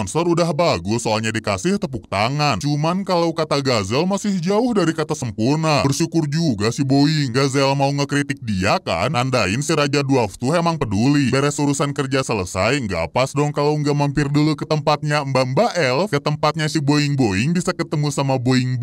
monster udah bagus soalnya dikasih tepuk tangan. Cuman kalau kata Gazel masih jauh dari kata sempurna. Bersyukur juga si Boing. Gazel mau ngekritik dia kan, nandain si Raja Dwarf tuh emang peduli. Beres urusan kerja selesai, nggak pas dong kalau nggak mampir dulu ke tempatnya Mbak Elf. Ke tempatnya si Boing bisa ketemu sama Boing.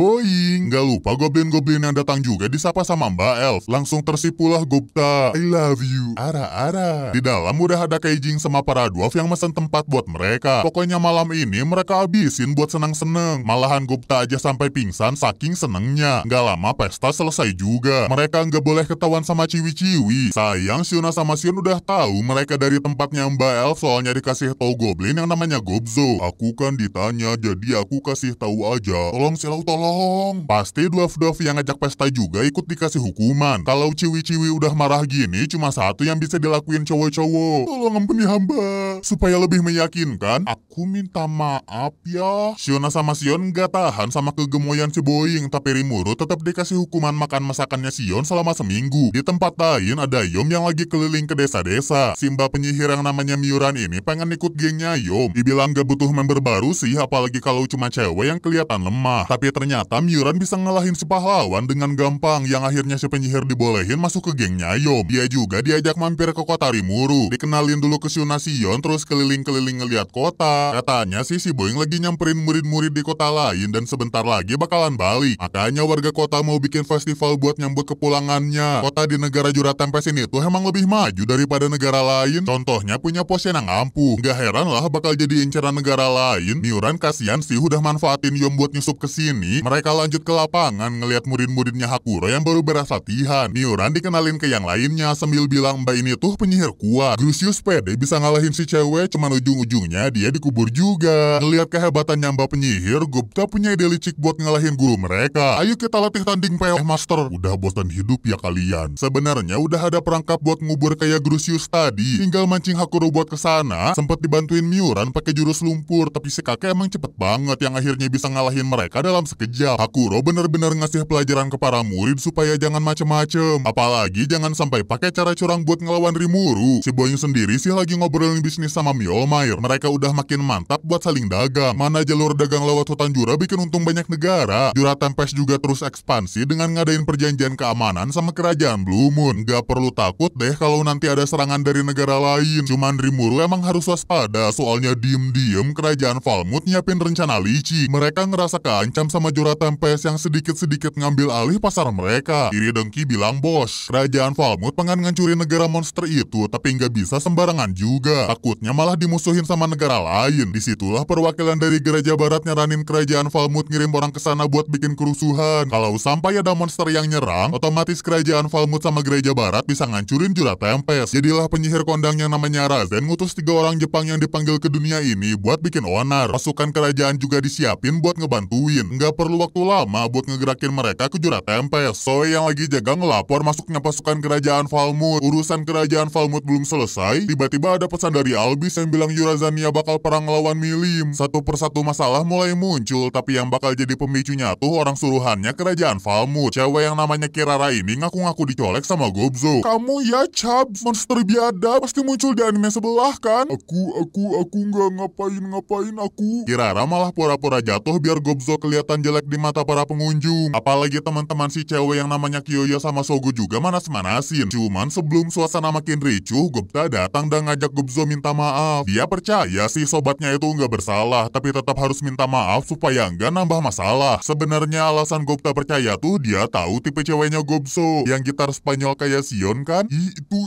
Nggak lupa goblin-goblin yang datang juga disapa sama Mbak Elf. Langsung tersipulah Gupta. I love you. Ara. Di dalam udah ada Kaijing sama para dwarf yang mesen tempat buat mereka. Pokoknya malam ini mereka habisin buat senang-senang. Malahan Gupta aja sampai pingsan saking senengnya. Nggak lama pesta selesai juga. Mereka nggak boleh ketahuan sama ciwi-ciwi. Sayang Shuna sama Sion udah tahu mereka dari tempatnya Mbak Elf soalnya dikasih tahu goblin yang namanya Gobzo. Aku kan ditanya jadi aku kasih tahu aja. Tolong Silau tolong. Pasti dwarf-dwarf yang ngajak pesta juga ikut dikasih hukuman. Kalau ciwi-ciwi udah marah gini cuma satu yang bisa dilakuin cowok-cowok. Tolong ampuni hamba. Supaya lebih meyakinkan, aku minta maaf ya. Shuna sama Sion gak tahan sama kegemoyan si Boing, tapi Rimuru tetap dikasih hukuman makan masakannya Sion selama seminggu. Di tempat lain ada Yom yang lagi keliling ke desa-desa. Simba penyihir yang namanya Miuran ini pengen ikut gengnya Yom. Dibilang gak butuh member baru sih, apalagi kalau cuma cewek yang kelihatan lemah. Tapi ternyata Miuran bisa ngalahin si pahlawan dengan gampang, yang akhirnya si penyihir dibolehin masuk ke gengnya Yom. Dia juga diajak mampir ke kota Rimuru. Dikenalin dulu ke Shuna Sion, terus keliling-keliling ngeliat kota. Katanya sih si Boing lagi nyamperin murid-murid di kota lain dan sebentar lagi bakalan balik. Makanya warga kota mau bikin festival buat nyambut kepulangannya. Kota di negara Jura Tempest ini tuh emang lebih maju daripada negara lain. Contohnya punya pos yang ampuh. Gak heran lah bakal jadi inceran negara lain. Miuran kasihan sih udah manfaatin Yom buat nyusup ke sini. Mereka lanjut ke lapangan ngeliat murid-muridnya Hakuro yang baru beres latihan. Miuran dikenalin ke yang lainnya sambil bilang mbak ini tuh penyihir kuat. Grusius pede bisa ngalahin si cewek, cuman ujung-ujungnya dia dikubur juga. Ngeliat kehebatannya mbak penyihir, Gupta punya ide licik buat ngalahin guru mereka. Ayo kita latih tanding PO. Master, udah bosan hidup ya kalian. Sebenarnya udah ada perangkap buat ngubur kayak Grusius tadi. Tinggal mancing Hakuro buat kesana. Sempet dibantuin Miuran pakai jurus lumpur, tapi si kakek emang cepet banget yang akhirnya bisa ngalahin mereka dalam sekejap. Hakuro bener-bener ngasih pelajaran ke para murid supaya jangan macem-macem. Apalagi jangan sampai pakai cara curang buat ngelawan Rimuru. Si Boing sendiri sih lagi ngobrolin bisnis sama Mjolnir. Mereka udah makin mantap buat saling dagang. Mana jalur dagang lewat hutan Jura bikin untung banyak negara. Jura Tempest juga terus ekspansi dengan ngadain perjanjian keamanan sama kerajaan Blue Moon. Gak perlu takut deh kalau nanti ada serangan dari negara lain. Cuman Rimuru emang harus waspada, soalnya diem-diem kerajaan Falmouth nyiapin rencana licik. Mereka ngerasa keancam sama Jura Tempest yang sedikit-sedikit ngambil alih pasar mereka. Iri dengki bilang, bos, kerajaan Falmouth pengen ngancurin negara monster itu, tapi nggak bisa sembarangan juga. Takutnya malah dimusuhin sama negara lain. Disitulah perwakilan dari gereja barat nyaranin kerajaan Falmouth ngirim orang ke sana buat bikin kerusuhan. Kalau sampai ada monster yang nyerang, otomatis kerajaan Falmouth sama gereja barat bisa ngancurin Jura Tempest. Jadilah penyihir kondang yang namanya Razen ngutus 3 orang Jepang yang dipanggil ke dunia ini buat bikin onar. Pasukan kerajaan juga disiapin buat ngebantuin. Nggak perlu waktu lama buat ngegerakin mereka ke Jura Tempest. Soe yang lagi jaga ngelapor masuknya pasukan kerajaan Falmouth. Urusan kerajaan Falmouth belum selesai, tiba-tiba ada pesan dari Albis yang bilang Yurazania bakal perang lawan Milim. Satu persatu masalah mulai muncul, tapi yang bakal jadi pemicunya tuh orang suruhannya kerajaan Falmouth. Cewek yang namanya Kirara ini ngaku-ngaku dicolek sama Gobzo. Kamu ya Chabs, monster biadab pasti muncul di anime sebelah kan? Aku nggak ngapain aku. Kirara malah pura-pura jatuh biar Gobzo kelihatan jelek di mata para pengunjung. Apalagi teman-teman si cewek yang namanya Kyoya sama Sogo juga manas-manasin. Cuman sebelum suasana makin ricuh, Gupta datang dan ngajak Gobzo minta maaf. Dia percaya sih sobatnya itu nggak bersalah, tapi tetap harus minta maaf supaya nggak nambah masalah. Sebenarnya alasan Gupta percaya tuh dia tahu tipe ceweknya Gobzo, yang gitar Spanyol kayak Sion kan?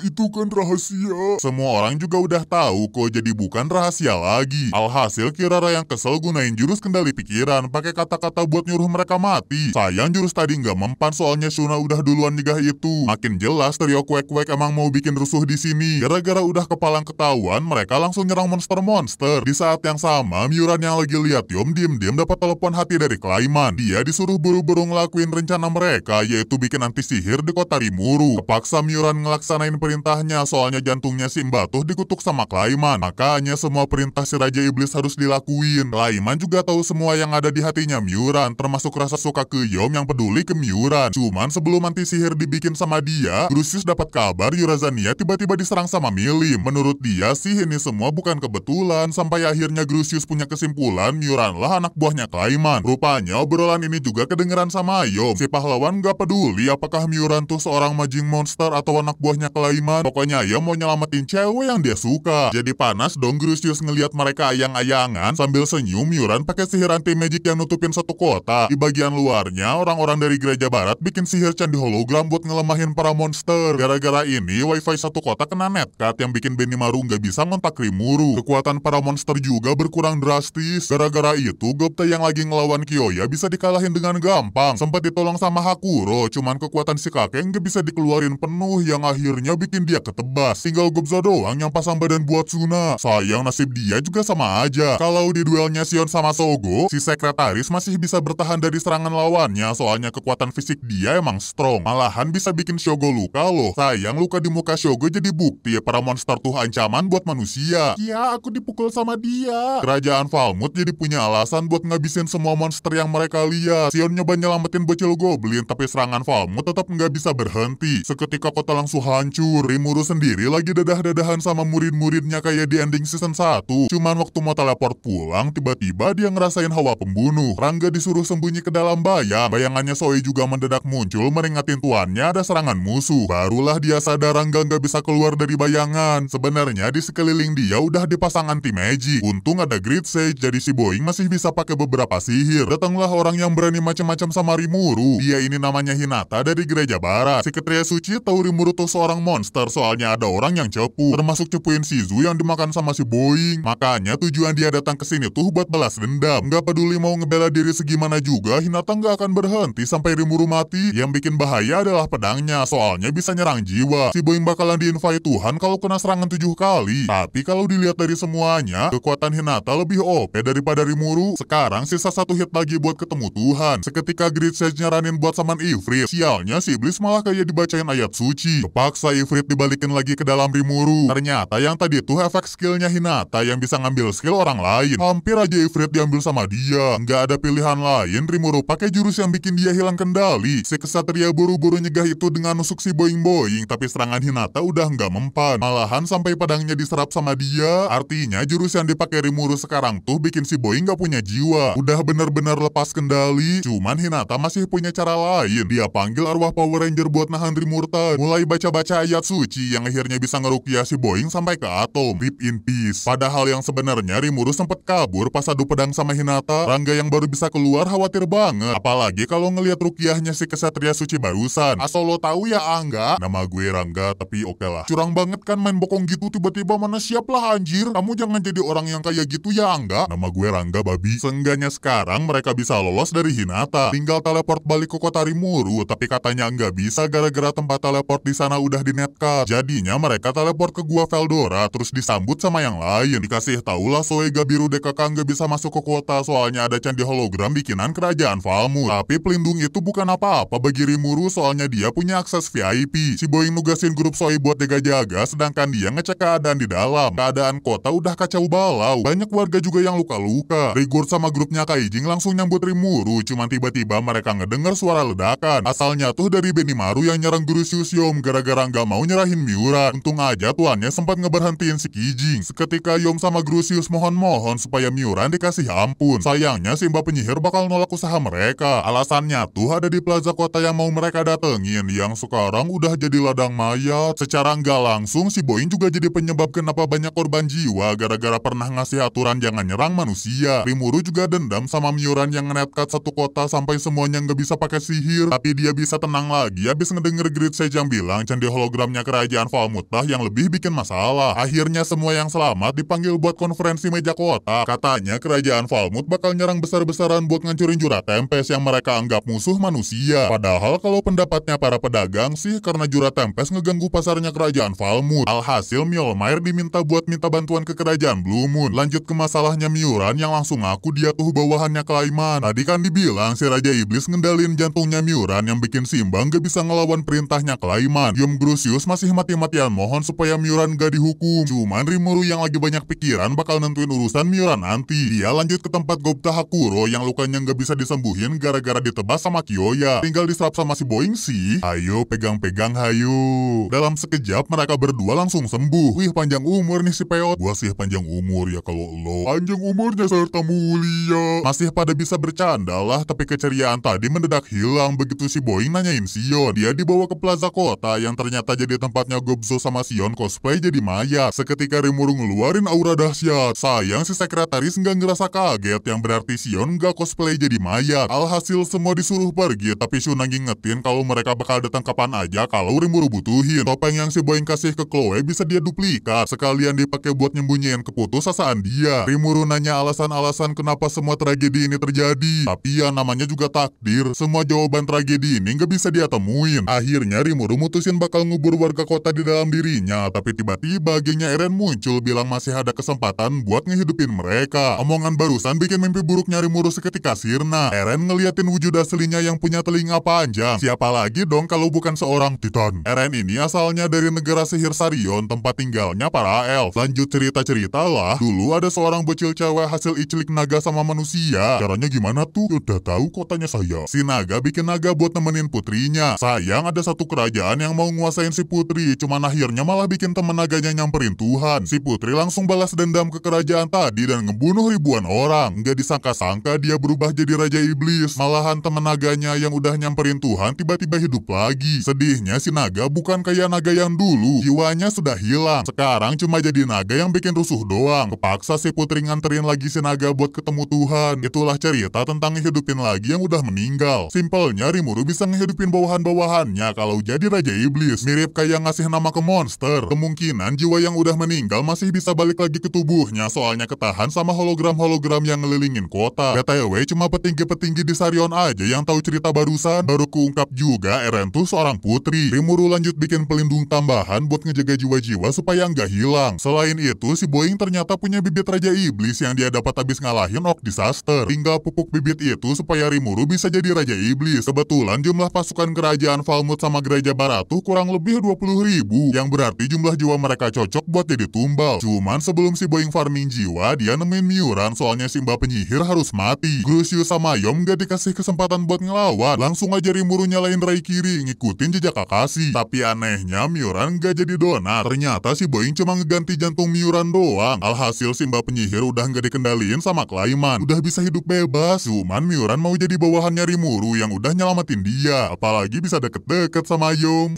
Itu kan rahasia. Semua orang juga udah tahu kok, jadi bukan rahasia lagi. Alhasil Kirara yang kesel gunain jurus kendali pikiran, pakai kata-kata buat nyuruh mereka mati. Sayang jurus tadi nggak mempan soalnya Shuna udah duluan nyegah itu. Makin jelas trio kuek-kuek emang mau bikin rusuh di sini. Gara-gara udah kepalang ketahuan, mereka langsung nyerang monster-monster. Di saat yang sama, Miuran yang lagi lihat Yom diem-diem dapat telepon hati dari Klaiman. Dia disuruh buru-buru ngelakuin rencana mereka, yaitu bikin anti sihir di kota Rimuru. Kepaksa Miuran ngelaksanain perintahnya, soalnya jantungnya si Mbatuh dikutuk sama Klaiman. Makanya semua perintah si Raja Iblis harus dilakuin. Klaiman juga tahu semua yang ada di hatinya Miuran, termasuk rasa suka ke Yom yang peduli ke Miuran. Cuman sebelum anti sihir dibikin sama dia, Grusius dapat kabar Yurazania tiba-tiba diserang sama Milim. Menurut dia sih ini semua bukan kebetulan, sampai akhirnya Grusius punya kesimpulan Miyuran lah anak buahnya Klaiman. Rupanya obrolan ini juga kedengeran sama Yom. Si pahlawan gak peduli apakah Miyuran tuh seorang majing monster atau anak buahnya Klaiman. Pokoknya Yom mau nyelamatin cewek yang dia suka. Jadi panas dong Grusius ngeliat mereka ayang-ayangan sambil senyum. Miyuran pakai sihir anti magic yang nutupin satu kota. Di bagian luarnya orang-orang dari gereja barat bikin sihir candi hologram buat ngelemahin para monster. Gara-gara ini wifi satu kota kena netcut yang bikin Benimaru nggak bisa ngontak Rimuru. Kekuatan para monster juga berkurang drastis. Gara-gara itu Gobta yang lagi ngelawan Kyoya bisa dikalahin dengan gampang. Sempat ditolong sama Hakuro, cuman kekuatan si kakek nggak bisa dikeluarin penuh yang akhirnya bikin dia ketebas. Tinggal Gobza doang yang pasang badan buat Suna. Sayang nasib dia juga sama aja. Kalau di duelnya Shion sama Sogo, si sekretaris masih bisa bertahan dari serangan lawannya soalnya kekuatan fisik dia emang strong. Malahan bisa bikin Shogo luka loh. Sayang luka di muka Shogo jadi bukti para monster tuh ancaman buat manusia. Ya, aku dipukul sama dia. Kerajaan Falmouth jadi punya alasan buat ngabisin semua monster yang mereka lihat. Shion nyoba nyelamatin bocil goblin tapi serangan Falmouth tetap nggak bisa berhenti. Seketika kota langsung hancur. Rimuru sendiri lagi dadah-dadahan sama murid-muridnya kayak di ending season 1. Cuman waktu mau teleport pulang, tiba-tiba dia ngerasain hawa pembunuh. Rangga disuruh sembunyi ke dalam bayang. Bayangannya Soi juga mendadak muncul meringatin tuannya ada serangan musuh. Barulah dia sadar Rangga nggak bisa keluar dari bayangan. Sebenarnya di sekeliling dia udah dipasang anti magic. Untung ada Great Sage, jadi si Boing masih bisa pakai beberapa sihir. Datanglah orang yang berani macam-macam sama Rimuru. Dia ini namanya Hinata dari gereja barat. Si Ksatria Suci tahu Rimuru tuh seorang monster soalnya ada orang yang cepu. Termasuk cepuin Shizu yang dimakan sama si Boing. Makanya tujuan dia datang ke sini tuh buat balas dendam. Nggak peduli mau ngebela diri segimana juga, Hinata nggak akan berhenti sampai Rimuru mati. Yang bikin bahaya adalah pedangnya, soalnya bisa nyerang jiwa. Si Boing bakalan di-invite Tuhan kalau kena serangan 7 kali. Tapi kalau dilihat dari semuanya, kekuatan Hinata lebih OP daripada Rimuru. Sekarang sisa satu hit lagi buat ketemu Tuhan. Seketika Great Sage nyaranin buat saman Ifrit. Sialnya si iblis malah kayak dibacain ayat suci. Kepaksa Ifrit dibalikin lagi ke dalam Rimuru. Ternyata yang tadi tuh efek skillnya Hinata yang bisa ngambil skill orang lain. Hampir aja Ifrit diambil sama dia. Nggak ada pilihan lain, Rimuru pakai jurus yang bikin dia hilang kendali. Si kesatria buru-buru nyegah itu dengan nusuk si Boing-Boing, tapi serangan Hinata udah nggak mempan. Malahan sampai pedangnya diserap sama dia. Artinya jurus yang dipakai Rimuru sekarang tuh bikin si Boing nggak punya jiwa. Udah bener-bener lepas kendali. Cuman Hinata masih punya cara lain. Dia panggil arwah Power Ranger buat nahan Rimurta. Mulai baca-baca ayat suci yang akhirnya bisa ngerukiah si Boing sampai ke atom. Rip in peace. Padahal yang sebenarnya Rimuru sempet kabur pas adu pedang sama Hinata. Rangga yang baru bisa keluar khawatir banget. Apalagi kalau ngelihat rukiahnya si Ksatria Suci barusan. Asal lo tahu ya Angga, nama gue Rangga tapi oke lah. Curang banget kan main bokong gitu tiba-tiba, mana siap lah anjir. Kamu jangan jadi orang yang kayak gitu ya Angga. Nama gue Rangga babi. Seenggaknya sekarang mereka bisa lolos dari Hinata. Tinggal teleport balik ke kota Rimuru, tapi katanya nggak bisa gara-gara tempat teleport di sana udah di netcut. Jadinya mereka teleport ke gua Veldora terus disambut sama yang lain. Dikasih taulah Soe Gabiru DKK nggak bisa masuk ke kota soalnya ada candi hologram bikinan kerajaan Falmouth. Tapi pelindung itu bukan apa-apa bagi Rimuru soalnya dia punya akses VIP. Si Boing nugasin grup Soe buat jaga-jaga sedangkan dia ngecek keadaan di dalam. Keadaan kota udah kacau balau. Banyak warga juga yang luka-luka. Rigord sama grupnya Kaijing langsung nyambut Rimuru. Cuman tiba-tiba mereka ngedenger suara ledakan. Asalnya tuh dari Benimaru yang nyerang Grusius Yom gara-gara nggak mau nyerahin Miura. Untung aja tuannya sempat ngeberhentiin si Kijing. Seketika Yom sama Grusius mohon-mohon supaya Miura dikasih ampun. Sayangnya si Mbak penyihir bakal nolak usaha mereka. Alasannya tuh ada di plaza kota yang mau mereka datengin yang sekarang udah jadi ladang mayat. Secara nggak langsung si Boing juga jadi penyebab kenapa banyak korban jiwa gara-gara pernah ngasih aturan jangan nyerang manusia. Rimuru juga dendam sama Miyuran yang nge-netcut satu kota sampai semuanya nggak bisa pakai sihir. Tapi dia bisa tenang lagi habis ngedenger Great Sage yang bilang candi hologramnya kerajaan Falmouth yang lebih bikin masalah. Akhirnya semua yang selamat dipanggil buat konferensi meja kota. Katanya kerajaan Falmouth bakal nyerang besar-besaran buat ngancurin Jura Tempest yang mereka anggap musuh manusia. Padahal kalau pendapatnya para pedagang sih karena Jura Tempest ngeganggu pasarnya kerajaan Falmouth. Alhasil Mjolnir diminta buat minta bantuan ke kerajaan Blue Moon. Lanjut ke masalahnya Miyuran yang langsung ngaku dia tuh bawahannya Klaiman. Tadi kan dibilang si Raja Iblis ngendalin jantungnya Miyuran yang bikin Simba gak bisa ngelawan perintahnya Klaiman. Yom Grusius masih mati-matian mohon supaya Miyuran gak dihukum. Cuman Rimuru yang lagi banyak pikiran bakal nentuin urusan Miyuran nanti. Dia lanjut ke tempat Gobta Hakuro yang lukanya gak bisa disembuhin gara-gara ditebas sama Kyoya. Tinggal diserap sama si Boing sih. Ayo pegang-pegang hayo. Dalam sekejap mereka berdua langsung sembuh. Wih panjang umur nih si Peot. Gua sih panjang umur. syukur ya kalau lo panjang umurnya serta mulia. Masih pada bisa bercanda lah, tapi keceriaan tadi mendadak hilang begitu si Boing nanyain Sion. Dia dibawa ke plaza kota yang ternyata jadi tempatnya Gobzo sama Sion cosplay jadi mayat. Seketika Rimuru ngeluarin aura dahsyat. Sayang si sekretaris nggak ngerasa kaget, yang berarti Sion nggak cosplay jadi mayat. Alhasil semua disuruh pergi, tapi Shuna ngingetin kalau mereka bakal datang kapan aja kalau Rimuru butuhin. Topeng yang si Boing kasih ke Chloe bisa dia duplikat, sekalian dipakai buat nyembunyiin keputusasaan dia. Rimuru nanya alasan-alasan kenapa semua tragedi ini terjadi, tapi ya namanya juga takdir. Semua jawaban tragedi ini nggak bisa dia temuin. Akhirnya Rimuru mutusin bakal ngubur warga kota di dalam dirinya, tapi tiba-tiba gengnya Eren muncul bilang masih ada kesempatan buat ngehidupin mereka. Omongan barusan bikin mimpi buruknya Rimuru seketika sirna. Eren ngeliatin wujud aslinya yang punya telinga panjang. Siapa lagi dong kalau bukan seorang Titan. Eren ini asalnya dari negara sihir Sarion, tempat tinggalnya para elf. Lanjut cerita-cerita lah. Dulu ada seorang bocil cewek hasil iclik naga sama manusia. Caranya gimana tuh? Udah tahu kok, tanya saya. Si naga bikin naga buat nemenin putrinya. Sayang ada satu kerajaan yang mau nguasain si putri, cuman akhirnya malah bikin temen naganya nyamperin Tuhan. Si putri langsung balas dendam ke kerajaan tadi dan ngebunuh ribuan orang. Nggak disangka-sangka dia berubah jadi raja iblis. Malahan temen naganya yang udah nyamperin Tuhan tiba-tiba hidup lagi. Sedihnya si naga bukan kayak naga yang dulu, jiwanya sudah hilang. Sekarang cuma jadi naga yang bikin rusuh doang. Kepaksa si putri nganterin lagi si naga buat ketemu Tuhan. Itulah cerita tentang ngehidupin lagi yang udah meninggal. Simpelnya Rimuru bisa ngehidupin bawahan-bawahannya kalau jadi raja iblis. Mirip kayak ngasih nama ke monster. Kemungkinan jiwa yang udah meninggal masih bisa balik lagi ke tubuhnya, soalnya ketahan sama hologram-hologram yang ngelilingin kota. BTW cuma petinggi-petinggi di Sarion aja yang tahu cerita barusan. Baru keungkap juga Eren tuh seorang putri. Rimuru lanjut bikin pelindung tambahan buat ngejaga jiwa-jiwa supaya nggak hilang. Selain itu, si Boing ternyata punya bibit raja iblis yang dia dapat habis ngalahin Orc Disaster. Tinggal pupuk bibit itu supaya Rimuru bisa jadi raja iblis. Kebetulan jumlah pasukan kerajaan Falmouth sama gereja Baratuh kurang lebih 20.000, yang berarti jumlah jiwa mereka cocok buat jadi tumbal. Cuman sebelum si Boing farming jiwa, dia nemuin Miuran, soalnya si mbak penyihir harus mati. Grusius sama Yom gak dikasih kesempatan buat ngelawan. Langsung aja Rimuru nyalain Rai Kiri, ngikutin jejak Kakashi. Tapi anehnya Miuran gak jadi donat. Ternyata si Boing cuma ngeganti jantung Miuran doang. Alhasil si mbak penyihir udah gak dikendaliin sama Klaiman. Udah bisa hidup bebas. Cuman Miuran mau jadi bawahannya Rimuru yang udah nyelamatin dia. Apalagi bisa deket-deket sama Yom.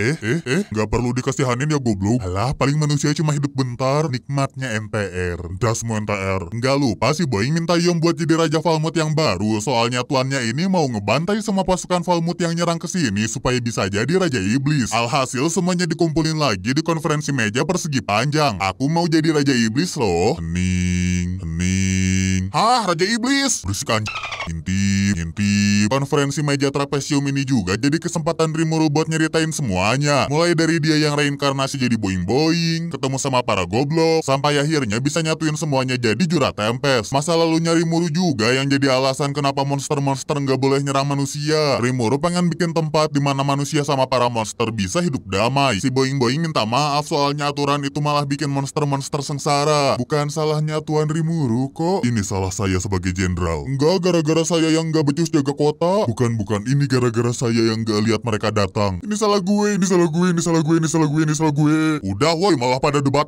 Gak perlu dikasihanin ya goblok. Alah, paling manusia cuma hidup bentar. Nikmatnya NTR. Dasmu NTR. Nggak lupa si Boing minta Yom buat jadi Raja Falmouth yang baru. Soalnya tuannya ini mau ngebantai semua pasukan Falmouth yang nyerang ke sini supaya bisa jadi Raja Iblis. Alhasil semuanya dikumpulin lagi di konferensi meja persegi panjang. Aku mau jadi Raja Iblis loh. Hening. Hah, Raja Iblis? Berisikan. Intip. Konferensi meja trapesium ini juga jadi kesempatan Rimuru buat nyeritain semuanya. Mulai dari dia yang reinkarnasi jadi Boing-Boing, ketemu sama para goblok, sampai akhirnya bisa nyatuin semuanya jadi Jura Tempest. Masa lalunya Rimuru juga yang jadi alasan kenapa monster-monster nggak boleh nyerang manusia. Rimuru pengen bikin tempat di mana manusia sama para monster bisa hidup damai. Si Boing-Boing minta maaf soalnya aturan itu malah bikin monster-monster sengsara. Bukan salahnya Tuan Rimuru kok. Ini salah saya sebagai jenderal. Enggak gara-gara saya yang nggak becus jaga kota. Bukan, ini gara-gara saya yang nggak lihat mereka datang. Ini salah gue. Udah woi, malah pada debat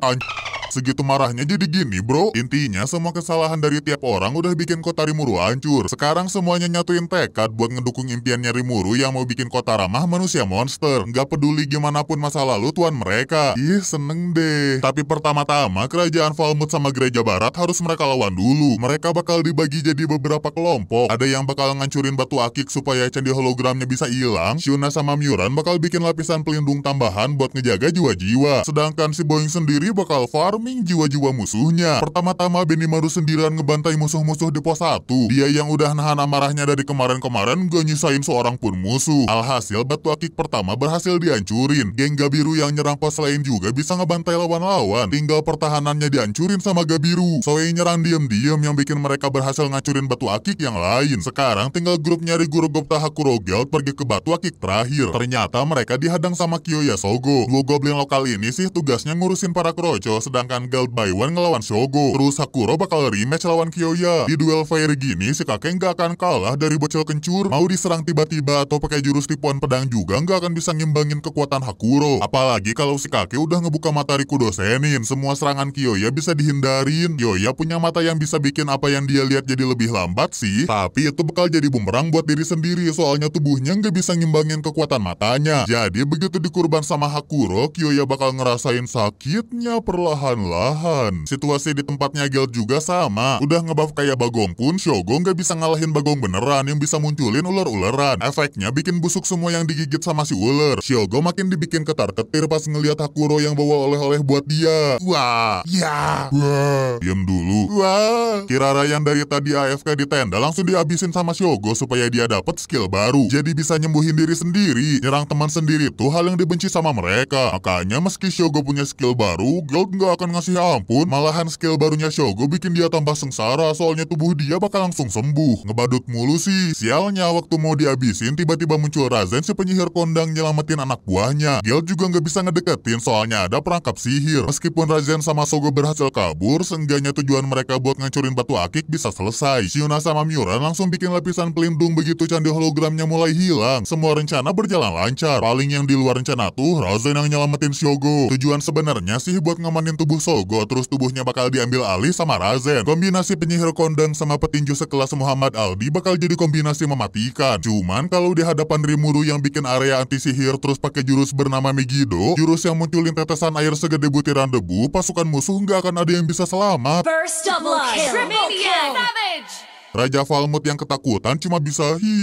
Segitu marahnya jadi gini bro. Intinya semua kesalahan dari tiap orang udah bikin kota Rimuru hancur. Sekarang semuanya nyatuin tekad buat ngedukung impiannya Rimuru yang mau bikin kota ramah manusia monster. Nggak peduli gimana pun masa lalu tuan mereka. Ih, seneng deh. Tapi pertama-tama kerajaan Falmouth sama gereja barat harus mereka lawan dulu. Mereka bakal dibagi jadi beberapa kelompok. Ada yang bakal ngancurin batu akik supaya candi hologramnya bisa hilang. Shuna sama Miuran bakal bikin lapisan pelindung tambahan buat ngejaga jiwa-jiwa. Sedangkan si Boing sendiri bakal farming jiwa-jiwa musuhnya. Pertama-tama Benimaru sendirian ngebantai musuh-musuh di pos 1. Dia yang udah nahan amarahnya dari kemarin-kemarin gak nyisain seorang pun musuh. Alhasil batu akik pertama berhasil dihancurin. Geng Gabiru yang nyerang pos lain juga bisa ngebantai lawan-lawan. Tinggal pertahanannya dihancurin sama Gabiru. Soe nyerang diem-diem yang bikin mereka berhasil ngancurin batu akik yang lain. Sekarang tinggal grup nyari Guru Gopta Hakuro Guild pergi ke batu akik terakhir. Ternyata mereka dihadang sama Kyoya Sogo. Dua goblin lokal ini sih tugasnya ngurusin para kroco, sedangkan misalkan Gold by One ngelawan Shogo, terus Hakuro bakal rematch lawan Kyoya. Di duel fire gini, si kakek nggak akan kalah dari bocil kencur. Mau diserang tiba-tiba atau pakai jurus tipuan pedang juga nggak akan bisa ngimbangin kekuatan Hakuro. Apalagi kalau si kakek udah ngebuka mata Rikudo Senin, semua serangan Kyoya bisa dihindarin. Kyoya punya mata yang bisa bikin apa yang dia lihat jadi lebih lambat sih, tapi itu bakal jadi bumerang buat diri sendiri, soalnya tubuhnya nggak bisa ngimbangin kekuatan matanya. Jadi begitu dikurban sama Hakuro, Kyoya bakal ngerasain sakitnya perlahan-lahan. Situasi di tempatnya Guild juga sama. Udah ngebuff kayak Bagong pun, Shogo nggak bisa ngalahin Bagong beneran yang bisa munculin ular-ularan. Efeknya bikin busuk semua yang digigit sama si ular. Shogo makin dibikin ketar-ketir pas ngelihat Hakuro yang bawa oleh-oleh buat dia. Wah, ya, wah, diam dulu. Wah, kira Ryan dari tadi AFK di tenda langsung dihabisin sama Shogo supaya dia dapat skill baru. Jadi bisa nyembuhin diri sendiri. Nyerang teman sendiri tuh hal yang dibenci sama mereka. Makanya meski Shogo punya skill baru, Guild nggak akan ngasih ampun. Malahan skill barunya Shogo bikin dia tambah sengsara, soalnya tubuh dia bakal langsung sembuh. Ngebadut mulu sih. Sialnya waktu mau dihabisin tiba-tiba muncul Razen si penyihir kondang nyelamatin anak buahnya. Guild juga nggak bisa ngedeketin soalnya ada perangkap sihir. Meskipun Razen sama Shogo berhasil kabur, seenggaknya tujuan mereka buat ngancurin batu akik bisa selesai. Shiona sama Miura langsung bikin lapisan pelindung begitu candi hologramnya mulai hilang. Semua rencana berjalan lancar. Paling yang di luar rencana tuh Razen yang nyelamatin Shogo. Tujuan sebenarnya sih buat ngamanin tubuh Shogo, terus tubuhnya bakal diambil alih sama Razen. Kombinasi penyihir kondang sama petinju sekelas Muhammad Aldi bakal jadi kombinasi mematikan. Cuman kalau di hadapan Rimuru yang bikin area anti sihir terus pakai jurus bernama Megiddo, jurus yang munculin tetesan air segede butiran debu, pasukan musuh nggak akan ada yang bisa selamat. First double kill. Triple kill. Savage. Raja Valmut yang ketakutan cuma bisa hi.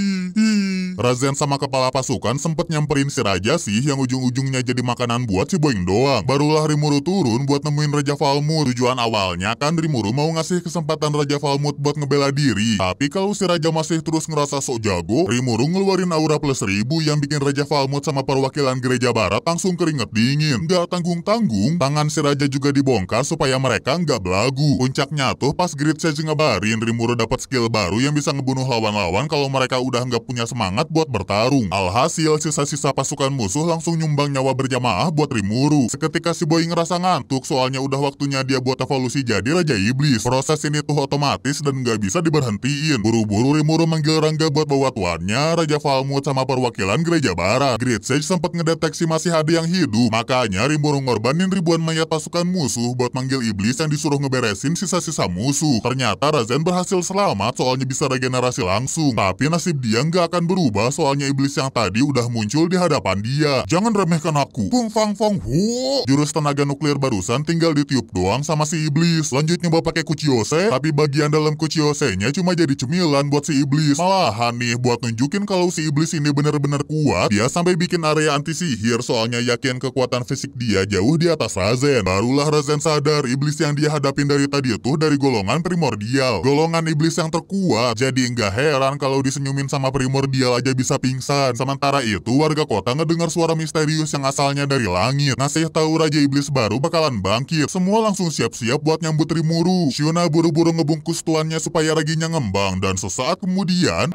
Razen sama kepala pasukan sempet nyamperin si Raja sih yang ujung-ujungnya jadi makanan buat si Boing doang. Barulah Rimuru turun buat nemuin Raja Valmut. Tujuan awalnya kan Rimuru mau ngasih kesempatan Raja Valmut buat ngebela diri. Tapi kalau si Raja masih terus ngerasa sok jago, Rimuru ngeluarin aura plus 1000 yang bikin Raja Valmut sama perwakilan gereja barat langsung keringet dingin. Nggak tanggung-tanggung, tangan si Raja juga dibongkar supaya mereka nggak belagu. Puncaknya tuh pas Great Sage ngabarin Rimuru dapat skill baru yang bisa ngebunuh lawan-lawan kalau mereka udah nggak punya semangat buat bertarung. Alhasil sisa-sisa pasukan musuh langsung nyumbang nyawa berjamaah buat Rimuru. Seketika si Boy ngerasa ngantuk soalnya udah waktunya dia buat evolusi jadi Raja Iblis. Proses ini tuh otomatis dan nggak bisa diberhentiin. Buru-buru Rimuru manggil Rangga buat bawa tuannya, Raja Valmut sama perwakilan gereja barat. Great Sage sempat ngedeteksi masih ada yang hidup, makanya Rimuru ngorbanin ribuan mayat pasukan musuh buat manggil iblis yang disuruh ngeberesin sisa-sisa musuh. Ternyata Razen berhasil selamat soalnya bisa regenerasi langsung. Tapi nasib dia nggak akan berubah soalnya iblis yang tadi udah muncul di hadapan dia. Jangan remehkan aku. Pung fang fong hu. Jurus tenaga nuklir barusan tinggal ditiup doang sama si iblis. Lanjut nyoba pakai Kuchiyose, tapi bagian dalam Kuchiyose-nya cuma jadi cemilan buat si iblis. Malahan nih buat nunjukin kalau si iblis ini bener-bener kuat, dia sampai bikin area anti sihir soalnya yakin kekuatan fisik dia jauh di atas Razen. Barulah Razen sadar iblis yang dia hadapin dari tadi itu dari golongan primordial. Golongan iblis yang terkuat. Jadi nggak heran kalau disenyumin sama primordial aja bisa pingsan. Sementara itu warga kota ngedengar suara misterius yang asalnya dari langit. Ngasih tahu Raja Iblis baru bakalan bangkit. Semua langsung siap-siap buat nyambut Rimuru. Shiona buru-buru ngebungkus tuannya supaya raginya ngembang dan sesaat kemudian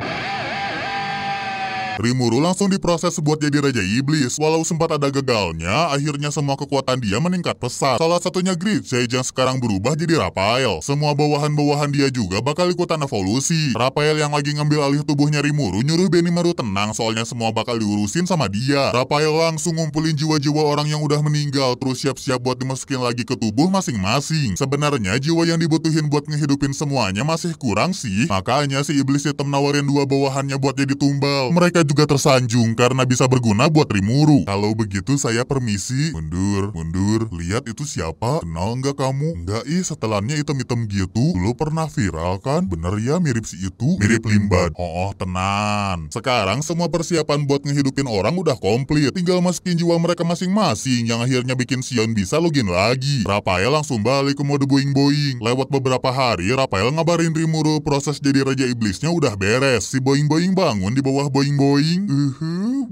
Rimuru langsung diproses buat jadi Raja Iblis. Walau sempat ada gagalnya, akhirnya semua kekuatan dia meningkat pesat. Salah satunya Great Sage yang sekarang berubah jadi Raphael. Semua bawahan-bawahan dia juga bakal ikutan evolusi. Raphael yang lagi ngambil alih tubuhnya Rimuru nyuruh Benimaru tenang soalnya semua bakal diurusin sama dia. Raphael langsung ngumpulin jiwa-jiwa orang yang udah meninggal terus siap-siap buat dimasukin lagi ke tubuh masing-masing. Sebenarnya jiwa yang dibutuhin buat ngehidupin semuanya masih kurang sih. Makanya si Iblis Hitam nawarin dua bawahannya buat jadi tumbal. Mereka juga tersanjung karena bisa berguna buat Rimuru. Kalau begitu saya permisi. Mundur. Lihat itu siapa? Kenal nggak kamu? Nggak setelannya hitam-hitam gitu. Dulu pernah viral kan? Bener ya mirip si itu? Mirip Limbad. Oh, tenan. Sekarang semua persiapan buat ngehidupin orang udah komplit. Tinggal masukin jiwa mereka masing-masing yang akhirnya bikin Sion bisa login lagi. Raphael langsung balik ke mode boing-boing. Lewat beberapa hari, Raphael ngabarin Rimuru proses jadi Raja Iblisnya udah beres. Si boing-boing bangun di bawah boing-boing.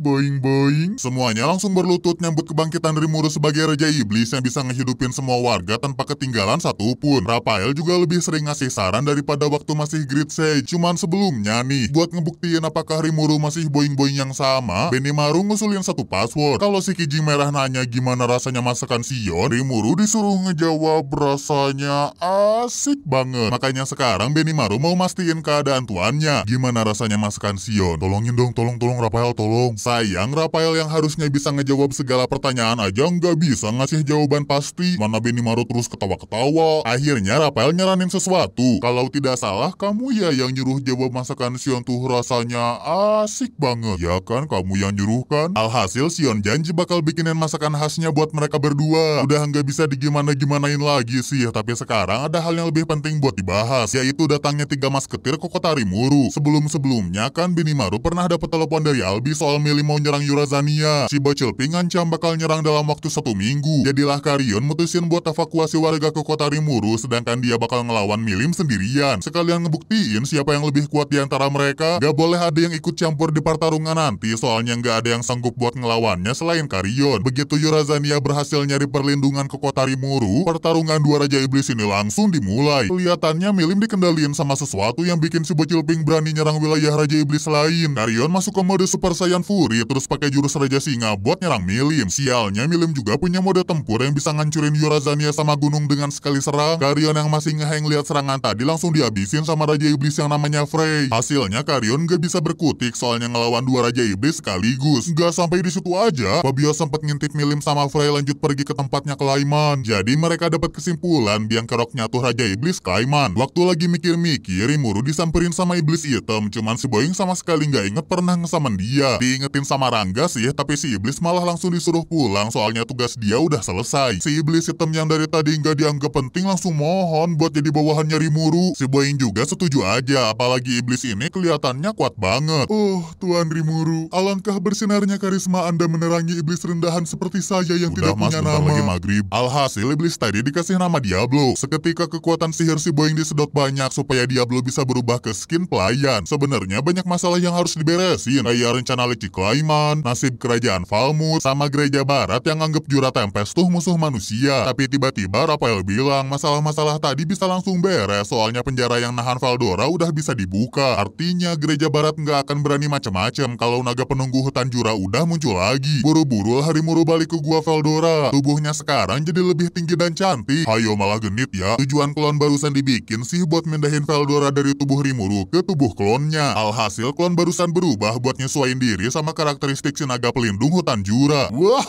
boing boing. Semuanya langsung berlutut nyambut kebangkitan Rimuru sebagai Raja Iblis yang bisa ngehidupin semua warga tanpa ketinggalan satupun. Raphael juga lebih sering ngasih saran daripada waktu masih Great Sage. Cuman sebelumnya nih, buat ngebuktiin apakah Rimuru masih boing-boing yang sama, Benimaru ngusulin satu password. Kalau si Kijing Merah nanya gimana rasanya masakan Sion, Rimuru disuruh ngejawab rasanya asik banget. Makanya sekarang Benimaru mau mastiin keadaan tuannya. Gimana rasanya masakan Sion? Tolongin dong, tolong Raphael, tolong. Sayang Raphael yang harusnya bisa ngejawab segala pertanyaan aja nggak bisa ngasih jawaban pasti. Mana Benimaru terus ketawa-ketawa. Akhirnya Raphael nyaranin sesuatu. Kalau tidak salah, kamu ya yang nyuruh jawab masakan Sion tuh rasanya asik banget. Ya kan, kamu yang nyuruh kan? Alhasil Sion janji bakal bikinin masakan khasnya buat mereka berdua. Udah nggak bisa digimana-gimanain lagi sih. Tapi sekarang ada hal yang lebih penting buat dibahas, yaitu datangnya 3 masketir ke kota Rimuru. Sebelum-sebelumnya kan Benimaru pernah dapat telepon dari Albi soal Mili mau nyerang Yurazania. Si bocil ping ngancam bakal nyerang dalam waktu 1 minggu. Jadilah Karion mutusin buat evakuasi warga ke kota Rimuru, sedangkan dia bakal ngelawan Milim sendirian. Sekalian ngebuktiin siapa yang lebih kuat di antara mereka. Gak boleh ada yang ikut campur di pertarungan nanti, soalnya gak ada yang sanggup buat ngelawannya selain Karion. Begitu Yurazania berhasil nyari perlindungan ke kota Rimuru, pertarungan 2 Raja Iblis ini langsung dimulai. Kelihatannya Milim dikendaliin sama sesuatu yang bikin si bocil ping berani nyerang wilayah Raja Iblis lain. Karion masuk ke mode Super Saiyan Fury, terus pakai jurus Raja Singa buat nyerang Milim. Sialnya Milim juga punya mode tempur yang bisa ngancurin Yurazania sama gunung dengan sekali serang. Karion yang masih ngeheng lihat serangan tadi langsung dihabisin sama Raja Iblis yang namanya Frey. Hasilnya Karion gak bisa berkutik soalnya ngelawan 2 Raja Iblis sekaligus. Gak sampai di situ aja, Fabio sempat ngintip Milim sama Frey lanjut pergi ke tempatnya Klaiman. Jadi mereka dapat kesimpulan biang keroknya tuh Raja Iblis Klaiman. Waktu lagi mikir-mikir, Rimuru disamperin sama Iblis Hitam. Cuman si Boing sama sekali gak inget pernah ngesamen dia. Diingetin sama Rangga sih, tapi si Iblis malah langsung disuruh pulang soalnya tugas dia udah selesai. Si Iblis Hitam yang dari tadi gak dianggap penting langsung mohon buat jadi bawahannya Rimuru. Si Boing juga setuju aja, apalagi Iblis ini kelihatannya kuat banget. Oh, Tuan Rimuru, alangkah bersinarnya karisma Anda menerangi iblis rendahan seperti saya yang tidak punya nama. Lagi maghrib. Alhasil Iblis tadi dikasih nama Diablo. Seketika kekuatan sihir si Boing disedot banyak supaya Diablo bisa berubah ke skin pelayan. Sebenarnya banyak masalah yang harus diberesin, kayak rencana Leci Klaiman, nasib kerajaan Falmouth, sama gereja barat yang anggap Jura Tempest tuh musuh manusia. Tapi tiba-tiba Raphael bilang masalah-masalah tadi bisa langsung beres, soalnya penjara yang nahan Veldora udah bisa dibuka. Artinya gereja barat nggak akan berani macem-macem kalau naga penunggu hutan Jura udah muncul lagi. Buru-buru Harimuru balik ke gua Veldora. Tubuhnya sekarang jadi lebih tinggi dan cantik. Hayo malah genit ya. Tujuan klon barusan dibikin sih buat mindahin Veldora dari tubuh Rimuru ke tubuh klonnya. Alhasil klon barusan berubah buat nyesuaiin diri sama karakteristik si naga pelindung hutan Jura. Wah,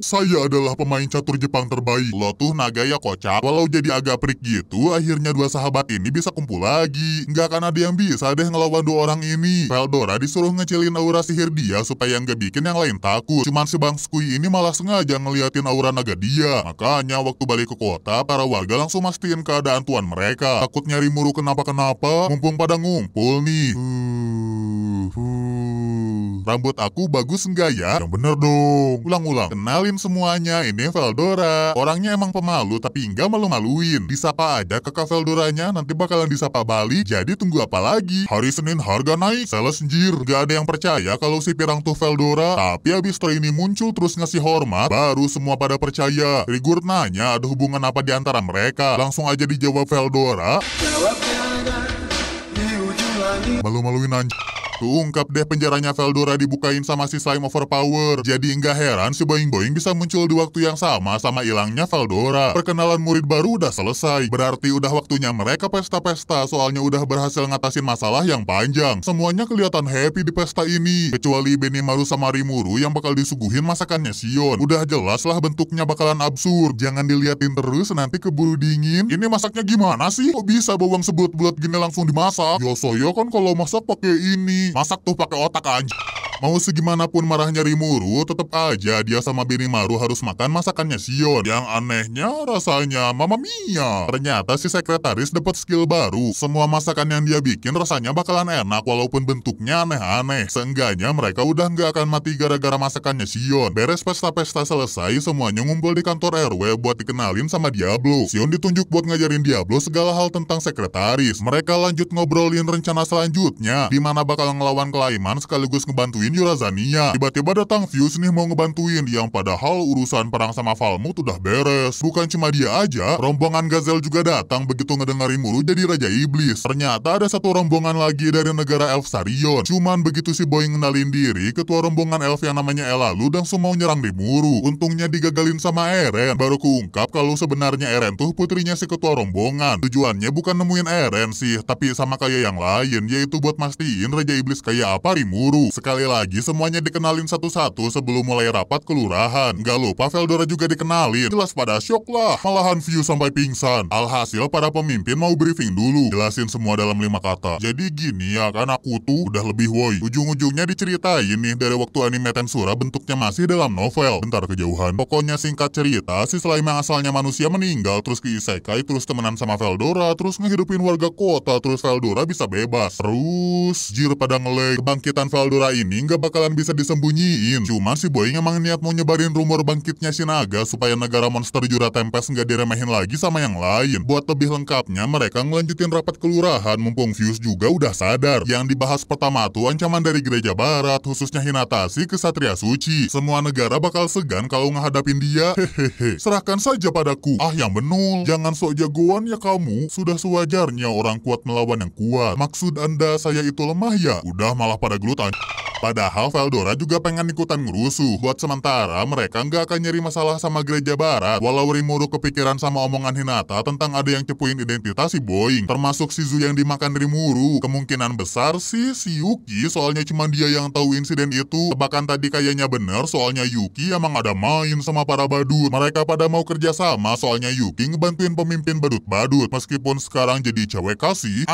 saya adalah pemain catur Jepang terbaik. Lo tuh naga ya kocak. Walau jadi agak perik gitu, akhirnya 2 sahabat ini bisa kumpul lagi. Nggak akan ada yang bisa deh ngelawan 2 orang ini. Veldora disuruh ngecilin aura sihir dia supaya nggak bikin yang lain takut. Cuman si Bang Skui ini malah sengaja ngeliatin aura naga dia. Makanya waktu balik ke kota, para warga langsung mastiin keadaan tuan mereka. Takutnya Rimuru kenapa-kenapa, mumpung pada ngumpul nih. Rambut aku bagus enggak ya? Yang bener dong. Ulang-ulang. Kenalin semuanya, ini Veldora. Orangnya emang pemalu tapi enggak malu-maluin. Disapa aja kakak Veldoranya, nanti bakalan disapa balik. Jadi tunggu apa lagi? Hari Senin harga naik. Sales njir. Gak ada yang percaya kalau si pirang tuh Veldora. Tapi abis ini muncul terus ngasih hormat, baru semua pada percaya. Rigurt nanya ada hubungan apa di antara mereka. Langsung aja dijawab Veldora. Malu-maluin anjir. Ungkap deh penjaranya Veldora dibukain sama si slime overpower. Jadi nggak heran si Boing-Boing bisa muncul di waktu yang sama ilangnya Veldora. Perkenalan murid baru udah selesai. Berarti udah waktunya mereka pesta-pesta, soalnya udah berhasil ngatasin masalah yang panjang. Semuanya kelihatan happy di pesta ini. Kecuali Benimaru sama Rimuru yang bakal disuguhin masakannya Sion. Udah jelas lah bentuknya bakalan absurd. Jangan diliatin terus, nanti keburu dingin. Ini masaknya gimana sih? Kok bisa bawang sebulat-bulat gini langsung dimasak? Yosoyo kan kalau masak pakai ini. Masak tuh pakai otak anjir. Mau segimanapun marahnya Rimuru, tetap aja dia sama Benimaru harus makan masakannya Shion. Yang anehnya rasanya Mamma Mia. Ternyata si sekretaris dapat skill baru. Semua masakan yang dia bikin rasanya bakalan enak walaupun bentuknya aneh-aneh. Seenggaknya mereka udah nggak akan mati gara-gara masakannya Shion. Beres pesta-pesta selesai, semuanya ngumpul di kantor RW buat dikenalin sama Diablo. Shion ditunjuk buat ngajarin Diablo segala hal tentang sekretaris. Mereka lanjut ngobrolin rencana selanjutnya, di mana bakal ngelawan Klaiman sekaligus ngebantuin Yurazania. Tiba-tiba datang Fuse nih mau ngebantuin, yang padahal urusan perang sama Falmouth udah beres. Bukan cuma dia aja, rombongan Gazelle juga datang begitu ngedengar Rimuru jadi Raja Iblis. Ternyata ada satu rombongan lagi dari negara Elf Sarion. Cuman begitu si Boy ngenalin diri, ketua rombongan Elf yang namanya Elalu langsung mau nyerang Rimuru. Untungnya digagalin sama Eren. Baru keungkap kalau sebenarnya Eren tuh putrinya si ketua rombongan. Tujuannya bukan nemuin Eren sih, tapi sama kayak yang lain, yaitu buat mastiin Raja Iblis kayak apa Rimuru. Sekali lagi semuanya dikenalin satu-satu sebelum mulai rapat kelurahan. Gak lupa Veldora juga dikenalin. Jelas pada syok lah, malahan View sampai pingsan. Alhasil para pemimpin mau briefing dulu, jelasin semua dalam 5 kata. Jadi gini ya kan, aku tuh udah lebih woi. Ujung-ujungnya diceritain nih dari waktu anime Tensura bentuknya masih dalam novel. Bentar kejauhan. Pokoknya singkat cerita, si slime yang asalnya manusia meninggal terus ke isekai, terus temenan sama Veldora, terus ngehidupin warga kota, terus Veldora bisa bebas. Terus jir pada ngelag. Kebangkitan Veldora ini nggak bakalan bisa disembunyiin. Cuman si Boy emang niat mau nyebarin rumor bangkitnya si Naga supaya negara monster Jura Tempest nggak diremehin lagi sama yang lain. Buat lebih lengkapnya, mereka ngelanjutin rapat kelurahan mumpung Fuse juga udah sadar. Yang dibahas pertama tuh ancaman dari gereja barat, khususnya Hinatashi ke Satria Suci. Semua negara bakal segan kalau ngehadapin dia. Hehehe, serahkan saja padaku. Ah yang benul, jangan sok jagoan ya kamu. Sudah sewajarnya orang kuat melawan yang kuat. Maksud anda saya itu lemah ya? Udah malah pada gelutan. Padahal Veldora juga pengen ikutan ngerusuh. Buat sementara, mereka nggak akan nyari masalah sama gereja barat. Walau Rimuru kepikiran sama omongan Hinata tentang ada yang cepuin identitas si Boeing, termasuk Shizu yang dimakan Rimuru. Kemungkinan besar sih si Yuki, soalnya cuma dia yang tahu insiden itu. Tebakan tadi kayaknya bener, soalnya Yuki emang ada main sama para badut. Mereka pada mau kerja sama, soalnya Yuki ngebantuin pemimpin badut-badut. Meskipun sekarang jadi cewek kasih,